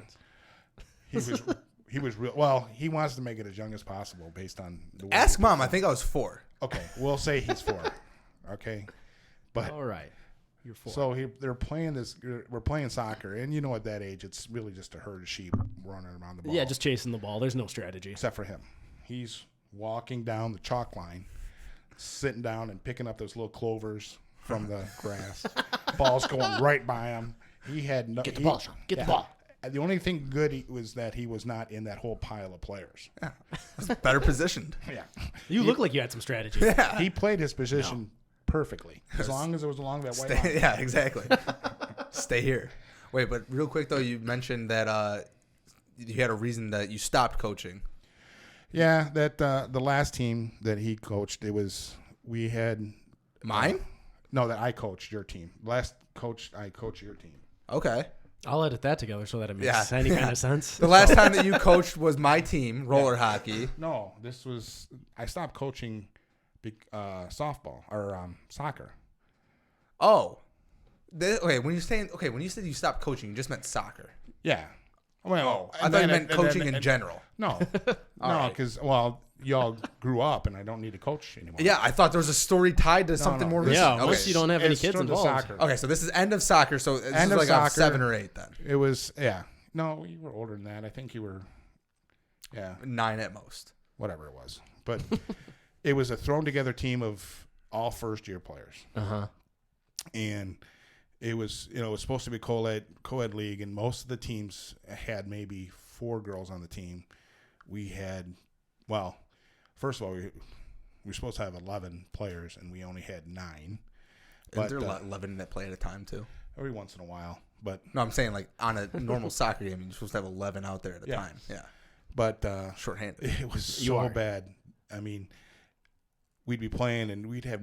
S2: difference.
S4: He was real. Well, he wants to make it as young as possible based on the way
S3: Ask
S4: he
S3: mom. I
S4: performed.
S3: think I was 4.
S4: Okay, we'll say he's 4. Okay, but
S2: All right. You're 4.
S4: so they're playing this. We're playing soccer, and at that age, it's really just a herd of sheep running around the ball.
S2: Yeah, just chasing the ball. There's no strategy.
S4: except for him. He's walking down the chalk line, sitting down and picking up those little clovers from the grass. Ball's going right by him. He had no.
S2: Get the ball, Sean. Get the ball.
S4: The only thing good was that he was not in that whole pile of players.
S3: Better positioned.
S4: Yeah,
S2: You look like you had some strategy.
S3: Yeah.
S4: he played his position perfectly as long as it was along that white line.
S3: Yeah, exactly. Stay here. Wait, but real quick though, you mentioned that you had a reason that you stopped coaching.
S4: Yeah, that the last team that he coached, we had
S3: Mine?
S4: no that I coached your team. I coached your team.
S3: Okay.
S2: I'll edit that together so that it makes
S3: Yeah.
S2: any kind of sense.
S3: The last time that you coached was my team, roller hockey.
S4: No, I stopped coaching softball or soccer.
S3: Oh. When you said you stopped coaching, you just meant soccer.
S4: Yeah. Well,
S3: I thought you meant coaching in general.
S4: No, no,
S3: right.
S4: because y'all grew up and I don't need to coach anymore.
S3: Yeah, I thought there was a story tied to something more recent.
S2: Yeah,
S3: Okay.
S2: once you don't have any
S4: It's
S2: kids
S4: turned to
S2: involved.
S4: soccer.
S3: Okay, so this is end of soccer. So this
S4: End
S3: is
S4: of
S3: like
S4: soccer.
S3: 7 or 8 then.
S4: It was, yeah. No, you were older than that. I think you were,
S3: 9 at most.
S4: whatever it was. But it was a thrown together team of all first year players.
S2: Uh-huh.
S4: And it was, it was supposed to be co-ed league, and most of the teams had maybe 4 girls on the team. We had, well, first of all, we were supposed to have 11 players, and we only had 9.
S3: But there are 11 that play at a time too.
S4: Every once in a while. But
S3: No, I'm saying like on a normal soccer game, you're supposed to have 11 out there at a time. Yeah,
S4: but
S3: shorthanded.
S4: it was
S2: You
S4: so
S2: are.
S4: bad. I mean, we'd be playing, and we'd have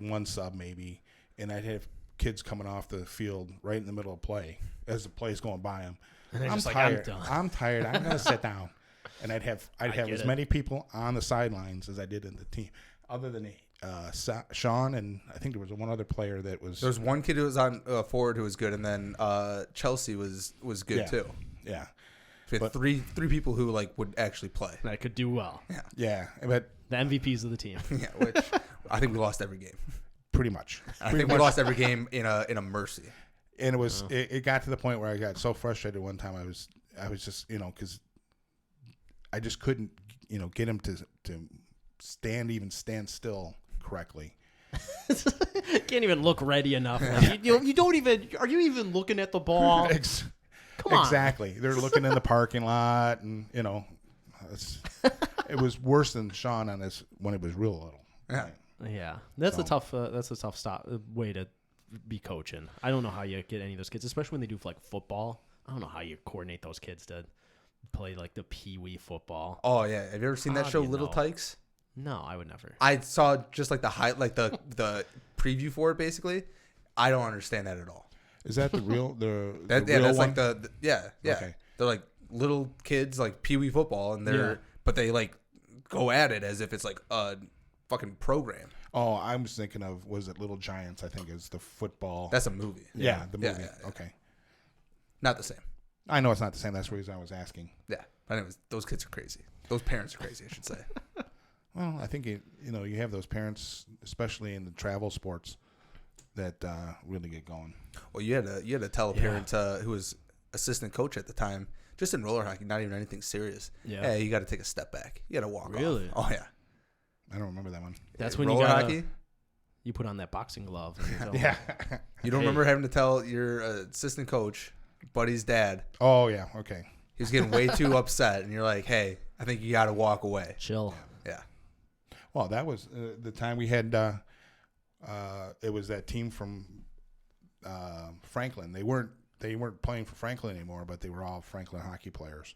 S4: one sub maybe, and I'd have kids coming off the field right in the middle of play as the play's going by them.
S2: And they're
S4: I'm
S2: just like,
S4: tired.
S2: I'm done.
S4: I'm tired. I'm gonna sit down, and I'd have
S2: get
S4: as
S2: it.
S4: many people on the sidelines as I did in the team, other than Sean, and I think there was one other player that was.
S3: There was one kid who was on forward who was good, and then Chelsea was good
S4: Yeah.
S3: too.
S4: Yeah,
S3: We had
S4: But-
S3: three people who like would actually play.
S2: That could do well.
S4: yeah, but
S2: The MVPs of the team.
S3: Yeah, which I think we lost every game.
S4: pretty much.
S3: I think we lost every game in a mercy.
S4: And it was it got to the point where I got so frustrated one time. I was just because I just couldn't get him to stand still correctly.
S2: Can't even look ready enough. Like, you don't even. Are you even looking at the ball? Come on.
S4: Exactly. They're looking in the parking lot, and it was worse than Sean on this when it was real little.
S3: Yeah.
S2: Yeah, that's
S4: So-
S2: a tough. That's a tough way to be coaching. I don't know how you get any of those kids, especially when they do like football. I don't know how you coordinate those kids to play like the pee-wee football.
S3: Oh yeah, have you ever seen that
S2: How
S3: show
S2: do you
S3: Little
S2: know?
S3: Tykes?
S2: No, I would never.
S3: I saw just like the preview for it basically. I don't understand that at all.
S4: Is that the real the
S3: That,
S4: the
S3: yeah,
S4: real
S3: that's
S4: one?
S3: like the yeah.
S4: Okay.
S3: They're like little kids like pee-wee football, and but they like go at it as if it's like a fucking program.
S4: Oh, I was thinking of, was it Little Giants? I think is the football.
S3: That's a movie.
S4: yeah, the movie.
S3: yeah.
S4: Okay,
S3: Not the same.
S4: I know it's not the same. That's the reason I was asking.
S3: Yeah, but anyways, those kids are crazy. Those parents are crazy, I should say.
S4: Well, I think you have those parents, especially in the travel sports, that really get going.
S3: Well, you had to tell a parent who was assistant coach at the time, just in roller hockey, not even anything serious.
S2: Yeah.
S3: Hey, you got to take a step back. You got to walk
S2: Really?
S3: off. Oh yeah.
S4: I don't remember that one.
S2: That's when you
S3: roller
S2: got
S3: hockey.
S2: you put on that boxing glove. And you go,
S4: Yeah.
S3: You don't
S2: Hey.
S3: remember having to tell your assistant coach, buddy's dad,
S4: Oh yeah. Okay.
S3: he was getting way too upset, and you're like, "Hey, I think you got to walk away."
S2: Chill.
S3: Yeah.
S4: Well, that was the time we had. It was that team from Franklin. They weren't playing for Franklin anymore, but they were all Franklin hockey players,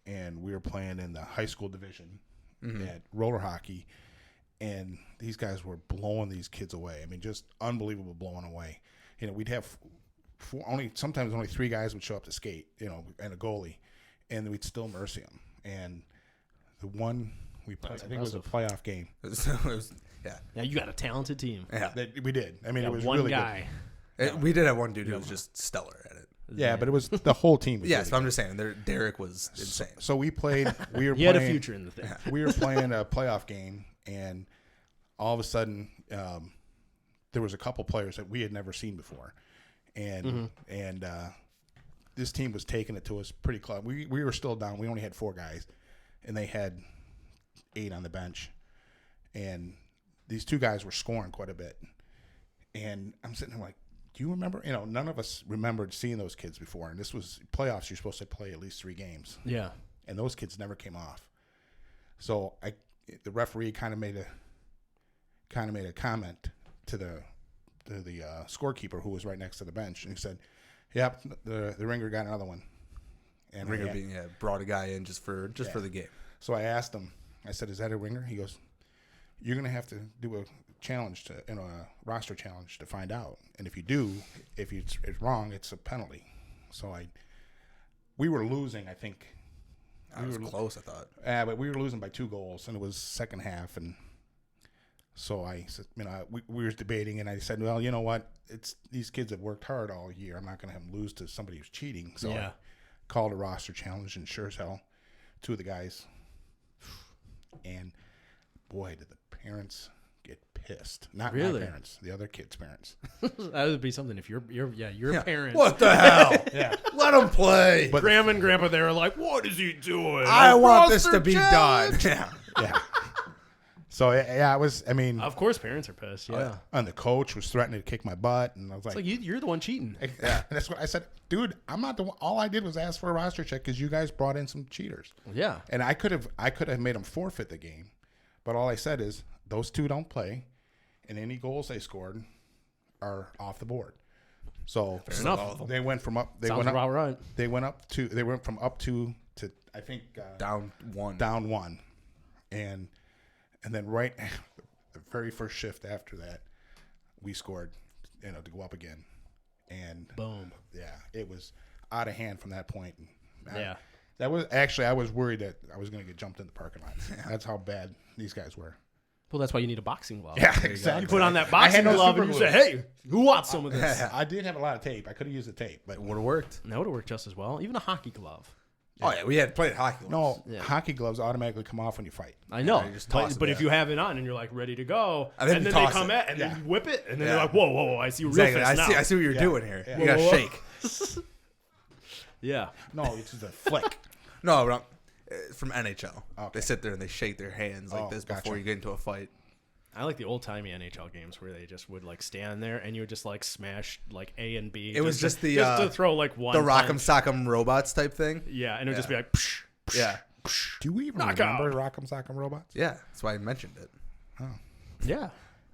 S4: and we were playing in the high school division at roller hockey, and these guys were blowing these kids away. I mean, just unbelievable blowing away. We'd have sometimes only 3 guys would show up to skate, and a goalie, and we'd still mercy them. And the one we played,
S2: That's
S4: I think it was a
S2: impressive.
S4: playoff game.
S3: It was, yeah.
S2: Yeah, you got a talented team.
S3: Yeah.
S4: That we did. I mean,
S2: Yeah,
S4: it was
S2: one
S4: really
S2: guy.
S3: We did have one dude who was just stellar at it.
S4: good. Yeah, but it was the whole team. Was
S3: Yes,
S4: really
S3: but I'm just saying, Derek was
S4: good.
S3: insane.
S4: So we played. We were
S2: He
S4: playing,
S2: had a future in the thing.
S4: We were playing a playoff game, and all of a sudden, there was a couple players that we had never seen before, and this team was taking it to us pretty close. We were still down. We only had 4 guys, and they had 8 on the bench, and these 2 guys were scoring quite a bit. And I'm sitting there like, do you remember? None of us remembered seeing those kids before, and this was playoffs. You're supposed to play at least 3 games,
S2: Yeah.
S4: and those kids never came off. So the referee kind of made a comment to the scorekeeper who was right next to the bench, and he said, "Yep, the ringer got another one." And
S3: Ringer brought a guy in just for the game.
S4: So I asked him. I said, "Is that a ringer?" He goes, "You're going to have to do a challenge a roster challenge to find out. And if you do, if it's wrong, it's a penalty." So we were losing, I think.
S3: That was close, I thought.
S4: But we were losing by 2 goals, and it was second half, and so I said, we were debating, and I said, well, you know what? These kids have worked hard all year. I'm not going to have them lose to somebody who's cheating. So I called a roster challenge, and sure as hell, 2 of the guys, And boy, did the parents get pissed. Not
S2: Really?
S4: my parents, the other kids' parents.
S2: That would be something if you're a parent.
S3: What the hell?
S4: Yeah.
S3: Let him play.
S4: But
S2: Grandma and grandpa, they were like, "What is he doing?
S3: I want this
S2: Monster
S3: to be
S2: challenge!"
S3: done. Yeah.
S4: Yeah. So yeah, I was. I mean,
S2: Of course, parents are pissed. Yeah,
S4: and the coach was threatening to kick my butt, and I was
S2: it's like you're the one cheating.
S4: yeah. That's what I said, dude. I'm not the one. All I did was ask for a roster check because you guys brought in some cheaters,
S2: Yeah,
S4: and I could have made them forfeit the game, but all I said is those two don't play, and any goals they scored are off the board. So
S2: enough.
S4: they went from up. They
S2: sounds
S4: went up.
S2: about right.
S4: They went up to. They went from up to I think
S3: Down one.
S4: down one, and then right the very first shift after that, we scored, to go up again, and
S2: Boom.
S4: yeah, it was out of hand from that point. And
S2: Yeah.
S4: that was actually I was worried that I was going to get jumped in the parking lot. That's how bad these guys were.
S2: Well, that's why you need a boxing glove.
S4: Yeah,
S2: You
S4: exactly.
S2: put on that
S4: I
S2: boxing
S4: had no
S2: glove and you
S4: super
S2: say, "Hey, who wants some of this?"
S4: I did have a lot of tape. I could have used the tape, but
S3: It would have worked.
S2: And that would have worked just as well. Even a hockey glove.
S3: Oh yeah, we had played hockey.
S4: no,
S2: Yeah.
S4: hockey gloves automatically come off when you fight.
S2: I know,
S3: you just toss
S2: but,
S3: it,
S2: but if
S3: yeah.
S2: you have it on and you're like ready to go,
S3: And then
S2: and
S3: you
S2: then they
S3: toss
S2: come
S3: it.
S2: at and
S4: Yeah.
S2: then you whip it, and then
S3: Yeah.
S2: they're like, "Whoa, I see a real
S3: Exactly.
S2: fist now."
S3: I see what you're
S4: Yeah.
S3: doing here.
S4: Yeah.
S3: You gotta
S2: Whoa.
S3: shake.
S2: Yeah,
S4: No, it's just a flick.
S3: No, but from NHL.
S4: Okay.
S3: They sit there and they shake their hands like
S4: Oh,
S3: this
S4: gotcha.
S3: before you get into a fight.
S2: I like the old timey NHL games where they just would like stand there and you would just like smash like A and B.
S3: It was just the,
S2: to throw like one
S3: The Rock'em
S2: punch.
S3: Sock'em Robots type thing.
S2: Yeah, and it would just be
S3: Yeah.
S2: like, psh, psh,
S3: Yeah.
S2: psh.
S4: Do we even
S2: Knockout.
S4: remember Rock'em Sock'em Robots?
S3: Yeah, that's why I mentioned it.
S2: Yeah,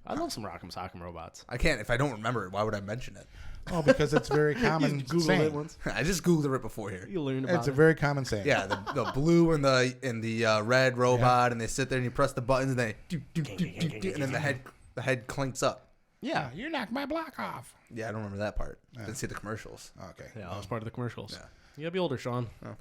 S2: I love some Rock'em Sock'em Robots.
S3: I can't if I don't remember it. Why would I mention it?
S4: Oh, because it's very common
S2: You Googled
S4: saying.
S2: it once.
S3: I just googled it right before here.
S2: You learned about
S4: It's a
S2: it.
S4: very common saying.
S3: Yeah, the blue and the red robot, and they sit there and you press the buttons and they and then the head clinks up.
S2: Yeah,
S4: You knocked my block off.
S3: Yeah, I don't remember that part. Didn't see the commercials.
S4: Okay.
S2: yeah, that was part of the commercials.
S3: Yeah.
S2: You gotta be older, Sean.
S3: Oh.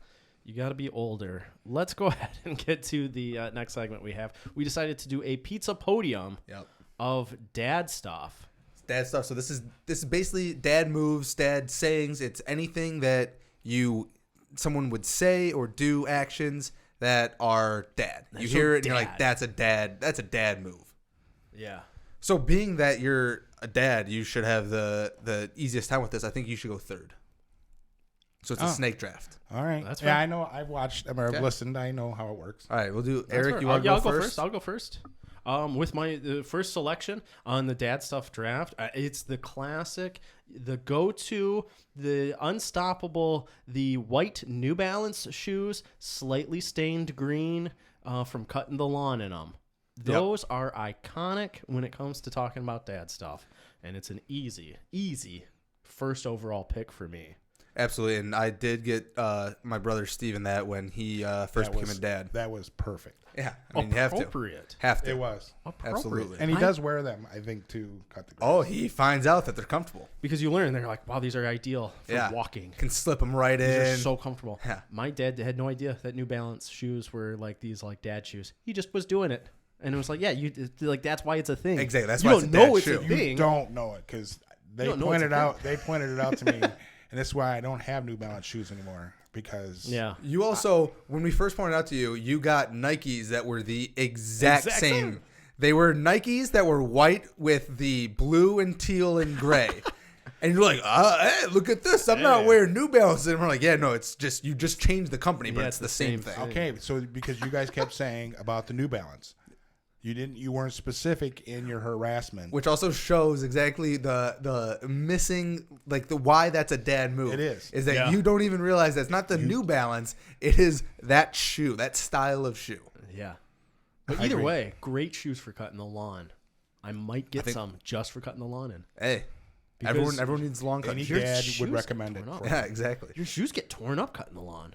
S2: You gotta be older. Let's go ahead and get to the next segment we have. We decided to do a pizza podium
S3: Yep.
S2: of dad stuff.
S3: Dad stuff. So this is basically dad moves, dad sayings. It's anything that someone would say or do, actions that are dad. You
S2: That's
S3: hear
S2: so
S3: it and you're like,
S2: dad.
S3: that's a dad move.
S2: Yeah.
S3: So being that you're a dad, you should have the easiest time with this. I think you should go third. So it's a
S4: Oh.
S3: snake draft.
S4: All right.
S2: That's
S4: yeah,
S2: fine.
S4: I know. I've watched. I've
S3: Okay.
S4: listened. I know how it works.
S3: All right, we'll do
S2: That's
S3: Eric.
S2: fair.
S3: You want to
S2: I'll
S3: go first?
S2: I'll go first. With my first selection on the dad stuff draft, it's the classic, the go-to, the unstoppable, the white New Balance shoes, slightly stained green from cutting the lawn in them. Those are iconic when it comes to talking about dad stuff, and it's an easy first overall pick for me.
S3: Absolutely, and I did get my brother Steven that when he first became a dad.
S4: That was perfect.
S3: Yeah, I mean, you have to.
S2: Appropriate.
S3: Have to.
S4: It was.
S3: Absolutely.
S4: And he does wear them, I think, to cut the grass.
S3: Oh, he finds out that they're comfortable.
S2: Because you learn, they're like, wow, these are ideal for
S3: Yeah.
S2: walking.
S3: Can slip them right
S2: These are
S3: in.
S2: so comfortable.
S3: Yeah.
S2: My dad had no idea that New Balance shoes were like these like dad shoes. He just was doing it, and it was like, yeah, you like that's why it's a thing.
S3: Exactly, that's
S2: you
S3: why
S2: don't
S3: it's a
S2: know
S3: dad
S2: it's
S3: shoe.
S2: a
S3: You
S2: thing.
S4: You don't know it because they
S2: don't know it's a
S4: pointed out. They pointed it out to me, and that's why I don't have New Balance shoes anymore. Because
S2: Yeah.
S3: You also, when we first pointed out to you, you got Nikes that were the exact
S2: Exact
S3: same.
S2: same.
S3: They were Nikes that were white with the blue and teal and gray. And you're like, hey, look at this. I'm not
S2: Yeah.
S3: wearing New Balance. And we're like, yeah, no, it's just, you just changed the company, but
S2: Yeah,
S3: it's the same thing.
S4: okay, so because you guys kept saying about the New Balance, you weren't specific in your harassment.
S3: Which also shows exactly the missing, like the why that's a dad move.
S4: It is.
S3: that
S2: Yeah.
S3: you don't even realize that's not the New Balance. It is that shoe, that style of shoe.
S2: Yeah. But
S4: I
S2: either
S4: agree.
S2: way, great shoes for cutting the lawn. I might get
S3: think-
S2: some just for cutting the lawn in.
S3: Hey,
S2: Because
S3: everyone needs long cut
S4: Any
S3: shoes.
S4: dad
S2: shoes
S4: would
S2: get
S4: recommend it.
S2: torn up.
S4: For
S3: Yeah, exactly.
S2: Your shoes get torn up cutting the lawn.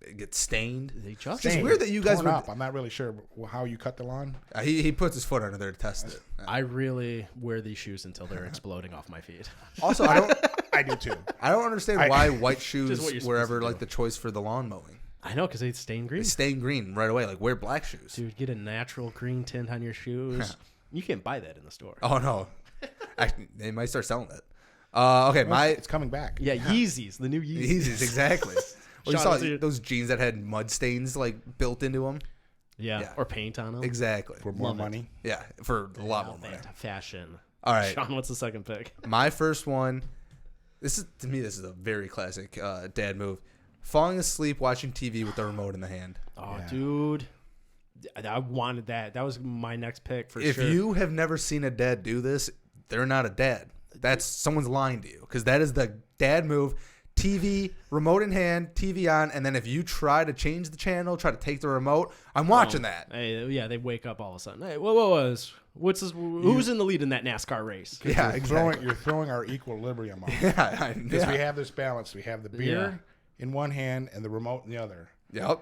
S3: It gets stained.
S2: They just
S3: It's weird that you guys
S4: torn
S3: would.
S4: up. I'm not really sure how you cut the lawn.
S3: He puts his foot under there to test it.
S2: I really wear these shoes until they're exploding off my feet.
S3: Also,
S4: I do too.
S3: I don't understand why white shoes
S2: what you're
S3: were
S2: supposed
S3: ever
S2: to
S3: like
S2: do.
S3: the choice for the lawn mowing.
S2: I know, because they stain green.
S3: They stain green right away. Like wear black shoes.
S2: Dude, get a natural green tint on your shoes. You can't buy that in the store.
S3: Oh no, actually, they might start selling it. Okay,
S4: It's coming back.
S2: Yeah, Yeezys, the new Yeezys.
S3: Yeezys exactly. Well, you
S2: Sean,
S3: saw
S2: let's see it.
S3: those jeans that had mud stains like built into them.
S2: Yeah.
S3: Yeah.
S2: Or paint on them.
S3: Exactly.
S4: For more
S2: Love it.
S4: money.
S3: Yeah, for a lot more money.
S2: Fashion.
S3: All right.
S2: Sean, what's the second pick?
S3: My first one. This is a very classic dad move. Falling asleep watching TV with the remote in the hand.
S2: Oh,
S4: Yeah.
S2: dude. I wanted that. That was my next pick for
S3: If
S2: sure.
S3: you have never seen a dad do this, they're not a dad. That's someone's lying to you because that is the dad move. TV, remote in hand, TV on, and then if you try to change the channel, try to take the remote, I'm watching that.
S2: Hey, yeah, they wake up all of a sudden. Hey, what was? What's this, who's in the lead in that NASCAR race?
S3: Yeah, exactly.
S4: You're throwing our equilibrium off.
S3: Yeah,
S4: Because we have this balance. We have the beer in one hand and the remote in the other.
S3: Yep.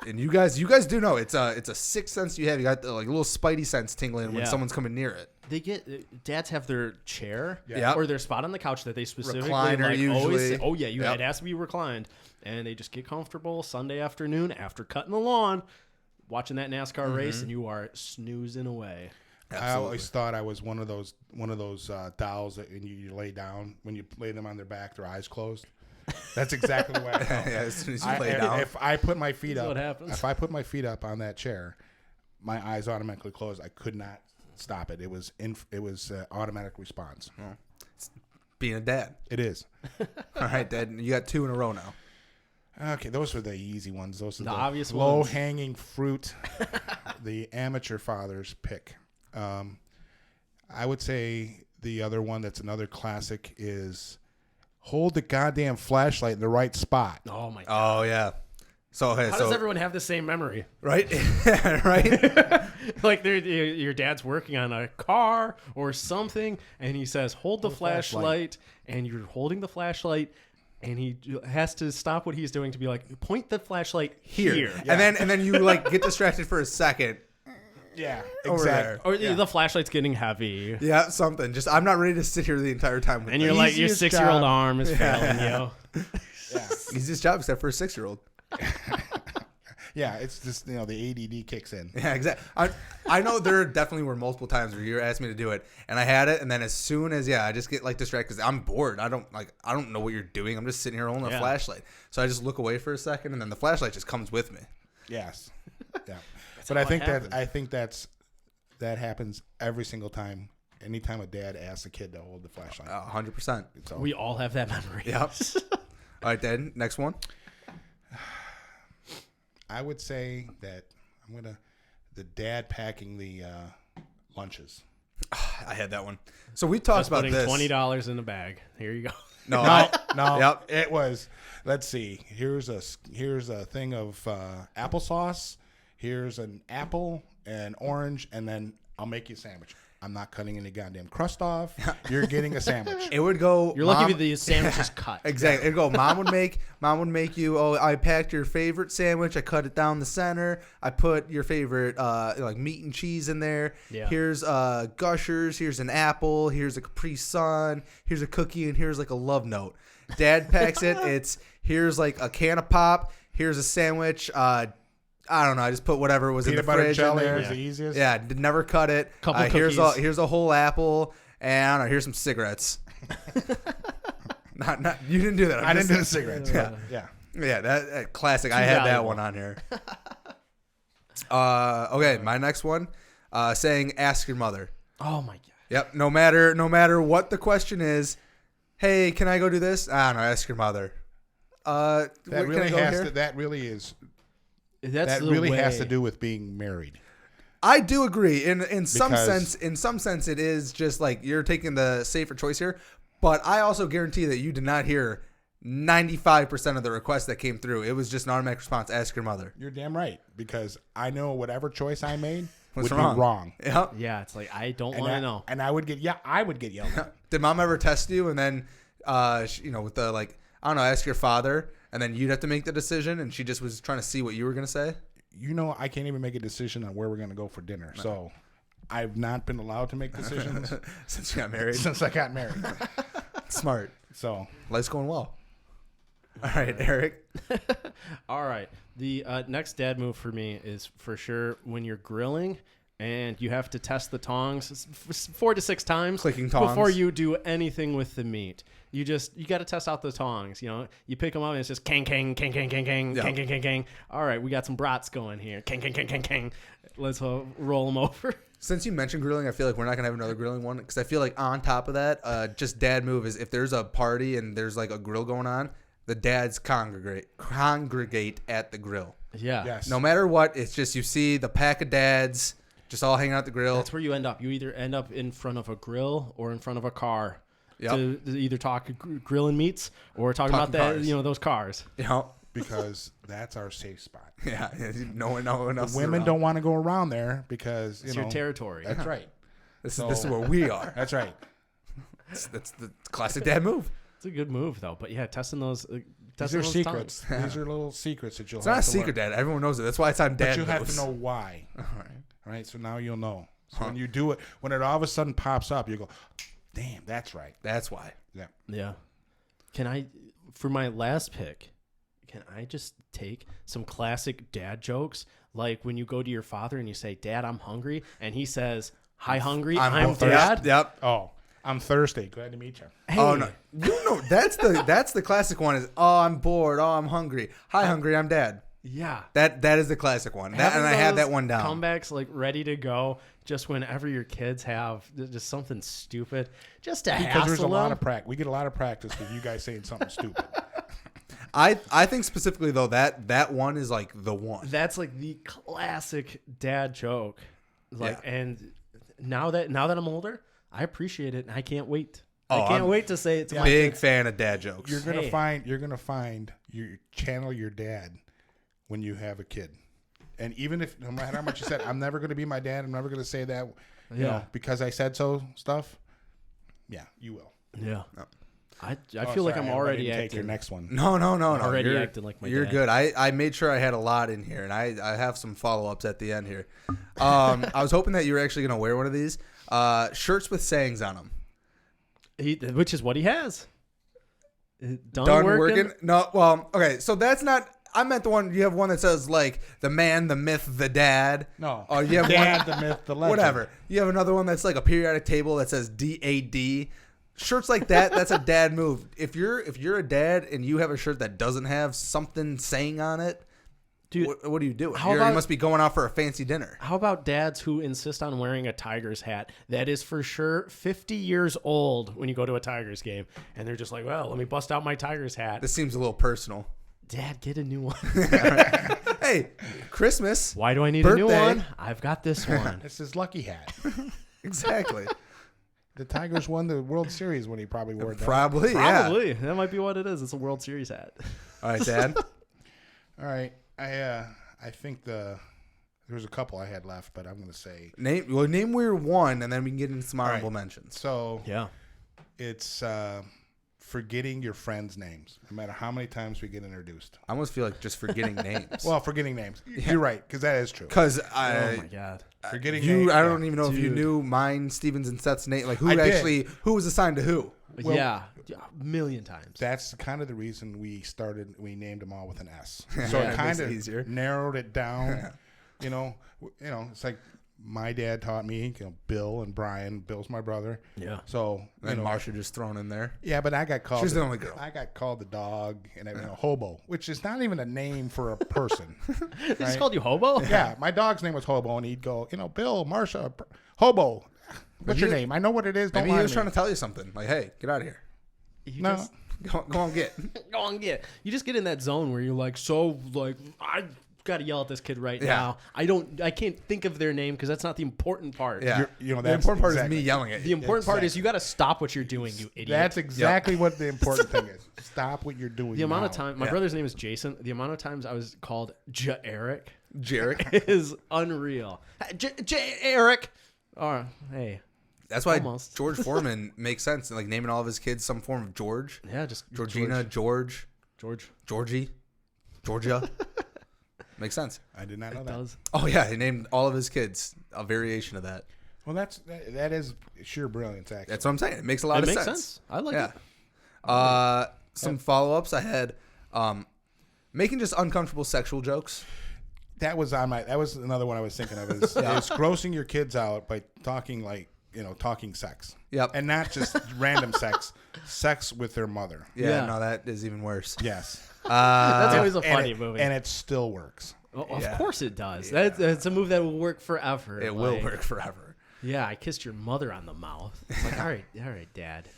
S3: And you guys do know it's a sixth sense you have. You got the like little spidey sense tingling when
S2: Yeah.
S3: someone's coming near it.
S2: They get dads have their chair
S3: Yeah.
S2: or their spot on the couch that they specifically
S3: Recliner
S2: like always
S3: usually.
S2: say, oh yeah,
S3: Yep.
S2: it has to be reclined, and they just get comfortable Sunday afternoon after cutting the lawn, watching that NASCAR race, and you are snoozing away.
S3: Absolutely.
S4: I always thought I was one of those dolls that when you lay down, when you lay them on their back, their eyes closed. That's exactly the way I felt.
S3: Yeah, as soon as you lay down.
S4: If I put my feet
S2: This is
S4: up,
S2: what happens.
S4: if I put my feet up on that chair, my eyes automatically closed. I could not stop it. It was automatic response.
S3: Being a dad.
S4: It is.
S3: All right, Dad. You got 2 in a row now.
S4: Okay, those are the easy ones. Those are
S2: The
S4: the
S2: obvious
S4: low
S2: ones.
S4: hanging fruit. The amateur fathers pick. I would say the other one that's another classic is hold the goddamn flashlight in the right spot.
S2: Oh my god!
S3: Oh yeah. So okay,
S2: How does everyone have the same memory?
S3: right, right.
S2: Like your dad's working on a car or something, and he says, "Hold the flashlight," and you're holding the flashlight, and he has to stop what he's doing to be like, "Point the flashlight here."
S3: And then you like get distracted for a second.
S4: Yeah,
S3: Over there.
S2: Or the flashlight's getting heavy,
S3: Yeah, something. Just I'm not ready to sit here the entire time with
S2: and
S3: this.
S2: you're like, your
S4: Easiest
S2: 6-year-old
S4: job.
S2: arm is failing you.
S4: Yeah,
S3: easiest job except for a 6-year-old.
S4: yeah. It's just the ADD kicks in.
S3: Yeah, exactly. I know there definitely were multiple times where you asked me to do it, and I had it, and then as soon as I just get like distracted because I'm bored. I don't know what you're doing. I'm just sitting here holding a
S2: Yeah.
S3: flashlight, so I just look away for a second, and then the flashlight just comes with me.
S4: Yes. Yeah.
S2: how
S4: But I
S2: it
S4: think
S2: happens.
S4: that happens every single time. Anytime a dad asks a kid to hold the flashlight.
S3: 100%.
S4: It's all,
S2: We all have that memory.
S3: Yep. All right, Dad. Next one.
S4: I would say that the dad packing the lunches.
S3: I had that one. So we talked
S2: Just
S3: about
S2: putting
S3: this.
S2: $20 in a bag. Here you go.
S3: No,
S4: No,
S3: Yep.
S4: it was. Let's see. Here's a thing of applesauce. Here's an apple, an orange, and then I'll make you a sandwich. I'm not cutting any goddamn crust off. You're getting a sandwich.
S3: it would go.
S2: You're lucky
S3: Mom-
S2: if the sandwich is cut.
S3: Exactly. It'd go. Mom would make you. Oh, I packed your favorite sandwich. I cut it down the center. I put your favorite like meat and cheese in there.
S2: Yeah.
S3: Here's Gushers. Here's an apple. Here's a Capri Sun. Here's a cookie, and here's like a love note. Dad packs it. It's here's like a can of pop. Here's a sandwich. I don't know. I just put whatever was
S4: Peanut
S3: in the
S4: butter
S3: fridge in
S4: jelly
S3: there.
S4: was the easiest.
S3: Yeah, did never cut it.
S2: Couple
S3: here's
S2: cookies.
S3: here's a whole apple, and I don't know. Here's some cigarettes. not you didn't do that.
S4: I didn't do the
S3: just-
S4: cigarettes.
S3: Yeah.
S4: Yeah.
S3: Yeah, that classic. I
S2: Too
S3: had that
S2: valuable.
S3: one on here. Okay, my next one, saying ask your mother.
S2: Oh my god.
S3: Yep. No matter what the question is, hey, can I go do this? I don't know. Ask your mother.
S4: That
S3: Can I
S4: really
S3: go
S4: has
S3: here?
S4: to. That really is.
S2: That's
S4: That
S2: the
S4: really has
S2: way.
S4: to do with being married.
S3: I do agree. In some
S4: Because-
S3: sense, it is just like you're taking the safer choice here. But I also guarantee that you did not hear 95% of the requests that came through. It was just an automatic response. Ask your mother.
S4: You're damn right, because I know whatever choice I made
S3: What's
S4: would
S3: wrong?
S4: be wrong.
S3: Yep.
S2: Yeah, it's like I don't
S4: And
S2: want to
S4: I-
S2: know.
S4: And I would get yelled at.
S3: Did mom ever test you and then, with the like, I don't know, ask your father, and then you'd have to make the decision, and she just was trying to see what you were gonna say?
S4: I can't even make a decision on where we're going to go for dinner. So I've not been allowed to make decisions
S3: Since you got married.
S4: since I got married.
S3: Smart.
S4: So
S3: Life's going well. All right, Eric.
S2: All right. The next dad move for me is for sure when you're grilling and you have to test the tongs 4 to 6 times
S3: Clicking tongs.
S2: before you do anything with the meat. You got to test out the tongs. You pick them up and it's just kang kang kang kang kang kang
S3: Yeah.
S2: kang kang kang kang. All right, we got some brats going here. Kang kang kang kang kang. Let's roll them over.
S3: Since you mentioned grilling, I feel like we're not gonna have another grilling one because I feel like on top of that, just dad move is if there's a party and there's like a grill going on, the dads congregate at the grill.
S2: Yeah.
S4: Yes.
S3: No matter what, it's just you see the pack of dads just all hanging out at the grill.
S2: That's where you end up. You either end up in front of a grill or in front of a car.
S3: Yep.
S2: To either talk grilling meats or talking about that,
S3: cars.
S2: those cars.
S4: Because that's our safe spot.
S3: Yeah, no one else.
S4: Women don't want to go around there because
S2: It's your territory.
S4: That's right.
S3: This is where we are.
S4: That's right.
S3: That's the classic dad move.
S2: It's a good move, though. But yeah, testing those.
S4: These
S2: Testing
S4: are
S2: those
S4: secrets.
S2: tongues.
S4: These are little secrets that you'll
S3: It's
S4: have
S3: not a
S4: to
S3: secret,
S4: learn.
S3: Dad. Everyone knows it. That's why it's on dad
S4: But you have
S3: moves.
S4: to know why.
S3: All right.
S4: All right. So now you'll know. So when you do it, when it all of a sudden pops up, you go, damn, that's right.
S3: That's why.
S4: Yeah.
S2: Yeah. Can I, for my last pick, can I just take some classic dad jokes? Like when you go to your father and you say, Dad, I'm hungry. And he says, Hi, hungry. I'm Dad.
S3: Yep.
S4: Oh, I'm thirsty. Glad to meet you.
S2: Hey,
S3: Oh no, that's the classic one. Is I'm bored. Oh, I'm hungry. Hi, hungry. I'm Dad.
S2: Yeah.
S3: That is the classic one.
S2: Having
S3: I had
S2: those
S3: that one down.
S2: Comebacks like ready to go just whenever your kids have just something stupid. Just to
S4: Because
S2: hassle
S4: there's a
S2: them.
S4: lot of practice. We get a lot of practice with you guys saying something stupid.
S3: I think specifically though that one is like the one.
S2: That's like the classic dad joke. Like,
S3: Yeah.
S2: and now that I'm older, I appreciate it, and I can't wait.
S3: Oh,
S2: I can't
S3: I'm
S2: wait to say it to my
S3: Big
S2: kids.
S3: fan of dad jokes.
S4: You're gonna
S2: Hey.
S4: find you channel your dad when you have a kid. And even if no matter how much you said, I'm never gonna be my dad, I'm never gonna say that, you
S2: Yeah.
S4: know, because I said so stuff. Yeah, you will.
S2: Yeah.
S3: No.
S2: I
S4: Oh,
S2: feel like
S4: sorry,
S2: I'm
S4: I
S2: already
S4: didn't take
S2: acting.
S4: your next one.
S3: No.
S2: Already
S3: You're,
S2: acting like my
S3: You're
S2: dad.
S3: good. I made sure I had a lot in here, and I have some follow ups at the end here. I was hoping that you were actually gonna wear one of these shirts with sayings on them.
S2: Which is what he has.
S3: Done working? No. Well, okay. So that's not. I meant the one. You have one that says like the man, the myth, the dad.
S4: No.
S3: Oh, you have
S4: Dad,
S3: one.
S4: the myth, the legend.
S3: Whatever. You have another one that's like a periodic table that says DAD. Shirts like that, that's a dad move. If you're a dad and you have a shirt that doesn't have something saying on it,
S2: Dude,
S3: what do you do?
S2: how
S3: You
S2: about-
S3: must be going out for a fancy dinner.
S2: How about dads who insist on wearing a Tigers hat that is for sure 50 years old when you go to a Tigers game, and they're just like, well, let me bust out my Tigers hat.
S3: This seems a little personal.
S2: Dad, get a new one.
S3: Hey, Christmas.
S2: Why do I need a new
S3: Birthday.
S2: one? I've got this one.
S4: It's his lucky hat.
S3: Exactly.
S4: The Tigers won the World Series when he probably wore that.
S3: Probably, yeah.
S2: Probably. That might be what it is. It's a World Series hat.
S3: All right, Dad.
S4: All right. I think there's a couple I had left, but I'm going to say
S3: Name your one, and then we can get into some
S4: right.
S3: honorable mentions.
S4: so.
S2: Yeah.
S4: It's forgetting your friends' names, no matter how many times we get introduced.
S3: I almost feel like just forgetting names.
S4: Well, forgetting names. You're right, because that is true.
S3: Because
S2: Oh my God.
S4: Forgetting
S3: you,
S4: names.
S3: I don't even know if you
S2: Dude.
S3: knew mine, Stevens, and Seth's name. Like
S4: I did.
S3: who was assigned to who?
S4: Well-
S2: yeah. A million times.
S4: That's kind of the reason we named them all with an S. So
S3: Yeah,
S4: it
S3: it makes
S4: kind
S3: it
S4: of
S3: easier.
S4: narrowed it down. You know, it's like my dad taught me, Bill and Brian. Bill's my brother.
S2: Yeah.
S4: So,
S3: And Marsha just thrown in there.
S4: yeah, but I got called.
S3: She's the only girl.
S4: I got called the dog and Hobo, which is not even a name for a person.
S2: They just
S4: right?
S2: called you hobo?
S4: Yeah, my dog's name was Hobo, and he'd go, Bill, Marsha, Hobo. What's your
S3: he-
S4: name? I know what it is. Don't
S3: Maybe he
S4: lie
S3: was
S4: to
S3: trying
S4: me.
S3: to tell you something. Like, hey, get out of here.
S2: You
S4: No.
S2: just
S3: Go on, get.
S2: go on, get. You just get in that zone where you're like, I got to yell at this kid right
S3: Yeah.
S2: now. I can't think of their name because that's not the important part.
S3: Yeah.
S4: the
S3: The important part
S4: exactly.
S3: is me yelling at
S2: The
S3: you.
S2: important part is
S4: Exactly.
S2: you got to stop what you're doing, you idiot.
S4: That's exactly what the important thing is. Stop what you're doing.
S2: the amount of
S4: now.
S2: time. My
S3: Yeah.
S2: brother's name is Jason. The amount of times I was called Eric
S3: Jarek.
S2: is unreal. Eric. Oh, hey.
S3: That's why
S2: Almost.
S3: George Foreman makes sense. Like naming all of his kids some form of George.
S2: Yeah, just
S3: Georgina, George,
S2: George
S3: Georgie, Georgia. Makes sense.
S4: I did not know that.
S2: does.
S3: Oh yeah, he named all of his kids a variation of that.
S4: Well, that is sheer brilliance, actually.
S3: That's what I'm saying. It makes a lot
S2: It
S3: of
S2: makes
S3: sense.
S2: sense. I like
S3: Yeah.
S2: it.
S3: Some follow-ups I had. Making just uncomfortable sexual jokes.
S4: That was another one I was thinking of is grossing your kids out by talking talking sex.
S3: Yep.
S4: And not just random sex with their mother.
S3: Yeah,
S2: Yeah.
S3: no, that is even worse.
S4: Yes.
S2: That's always a
S4: And
S2: funny
S4: it-
S2: movie.
S4: And it still works.
S2: Well, of
S3: Yeah.
S2: course it does. That's a move that will work forever.
S3: It will
S2: Like,
S3: work forever.
S2: Yeah, I kissed your mother on the mouth. It's like, all right, Dad.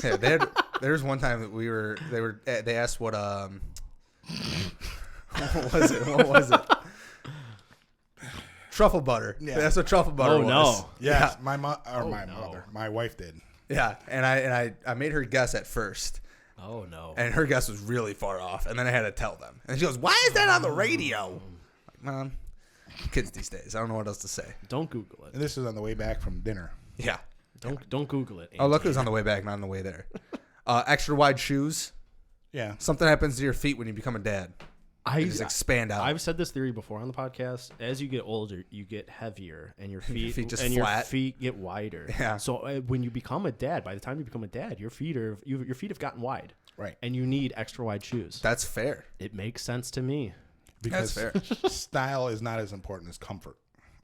S3: Yeah, there's one time that they asked what what was it? Truffle butter.
S4: Yeah.
S3: That's what truffle butter
S2: Oh,
S3: was.
S2: no.
S4: Yes.
S3: Yeah.
S4: My wife did.
S3: Yeah, and I made her guess at first,
S2: Oh no.
S3: and her guess was really far off, and then I had to tell them, and she goes, "Why is that on the radio?" Like, Mom, kids these days, I don't know what else to say.
S2: Don't Google it.
S4: And this is on the way back from dinner.
S3: Yeah.
S2: Don't Google it.
S3: Oh, look, it was on the way back, not on the way there. Extra wide shoes.
S4: Yeah.
S3: Something happens to your feet when you become a dad. They just expand out.
S2: I've said this theory before on the podcast. As you get older, you get heavier, and your feet,
S3: feet just
S2: and
S3: flat.
S2: your feet get wider.
S3: Yeah.
S2: So when you become a dad, by the time you become a dad, your feet have gotten wide,
S4: Right.
S2: and you need extra wide shoes.
S3: That's fair.
S2: It makes sense to me.
S4: Because
S3: That's
S4: style is not as important as comfort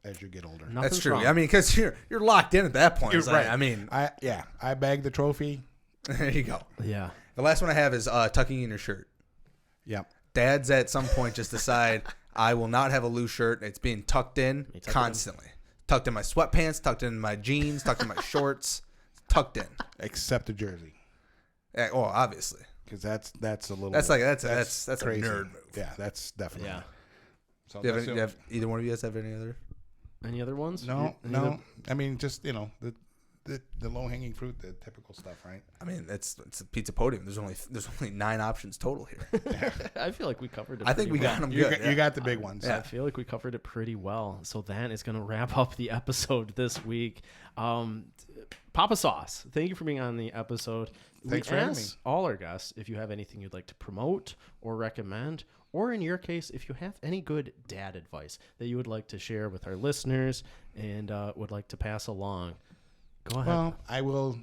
S4: as you get older.
S2: Nothing's
S3: That's true.
S2: wrong.
S3: I mean, because you're locked in at that point.
S4: You're
S3: It's like,
S4: right.
S3: I mean,
S4: I bagged the trophy.
S3: there you go.
S2: Yeah.
S3: The last one I have is tucking in your shirt.
S4: Yep.
S3: Dads at some point just decide I will not have a loose shirt. It's being tucked in
S2: tuck it in.
S3: constantly. Tucked in my sweatpants, tucked in my jeans, tucked in my shorts, tucked in.
S4: Except the jersey.
S3: Oh, obviously.
S4: Because that's a little.
S3: That's a
S4: crazy.
S3: nerd move.
S4: Yeah, that's definitely.
S2: Yeah.
S4: So
S3: Do you have,
S4: that's
S3: any, do you have either one of you guys have any other?
S2: Any other ones?
S4: no,
S2: Any
S4: no.
S2: other-
S4: I mean, just the low hanging fruit, the typical stuff, right?
S3: I mean, it's a pizza podium. There's only 9 options total here.
S2: I feel like we covered it.
S3: I think
S2: pretty
S3: we
S2: well.
S3: got them
S4: You
S3: good.
S4: got, you got the big ones.
S2: I feel like we covered it pretty well. So that is going to wrap up the episode this week. Papa Sauce, thank you for being on the episode.
S4: Thanks
S2: we
S4: for having
S2: ask all our guests if you have anything you'd like to promote or recommend, or in your case, if you have any good dad advice that you would like to share with our listeners and would like to pass along. Go ahead.
S4: Well, I will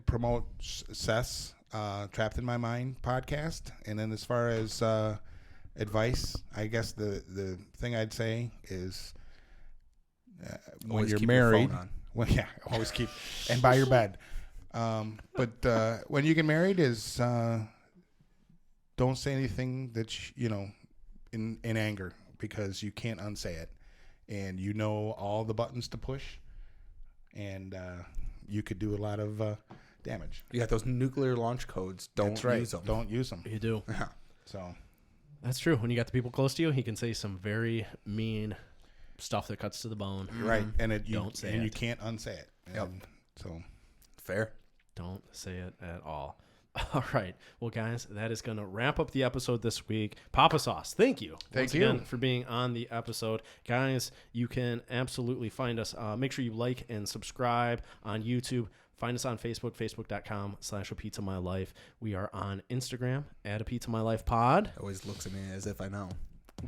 S4: promote Seth's Trapped in My Mind podcast. And then as far as advice, I guess the thing I'd say is when
S3: Always
S4: you're
S3: keep your phone
S4: married,
S3: on.
S4: always keep, and by your bed. But when you get married is don't say anything that, in anger, because you can't unsay it. And you know all the buttons to push. And you could do a lot of damage.
S3: You got those nuclear launch codes. Don't
S4: That's right.
S3: use them.
S4: Don't use them.
S2: You do.
S4: So
S2: That's true. When you got the people close to you, he can say some very mean stuff that cuts to the bone.
S4: right, and
S2: Don't say
S4: you
S2: it.
S4: can't unsay it.
S3: Yep.
S4: And so
S3: Fair.
S2: Don't say it at all. All right. Well, guys, that is going to wrap up the episode this week. Papa Sauce, thank you.
S4: Thank
S2: once
S4: you.
S2: again for being on the episode. Guys, you can absolutely find us. Make sure you like and subscribe on YouTube. Find us on Facebook, facebook.com/apizza.mylife. We are on Instagram @apizza.mylife.pod.
S3: Always looks at me as if I know.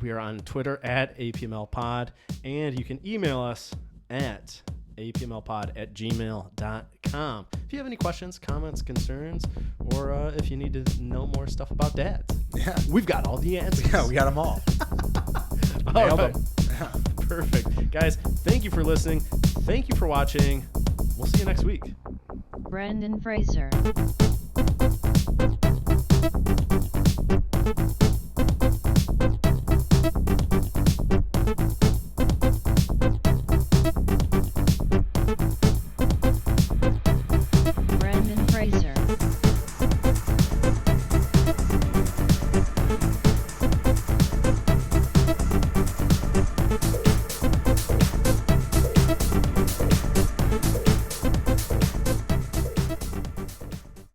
S2: We are on Twitter @apmlpod. And you can email us at apmlpod@gmail.com. If you have any questions, comments, concerns, or if you need to know more stuff about dads,
S3: Yeah.
S2: we've got all the answers.
S3: Yeah, we got them all.
S2: All
S3: Nailed
S2: right.
S3: 'em.
S2: Perfect. Guys, thank you for listening. Thank you for watching. We'll see you next week.
S1: Brendan Fraser.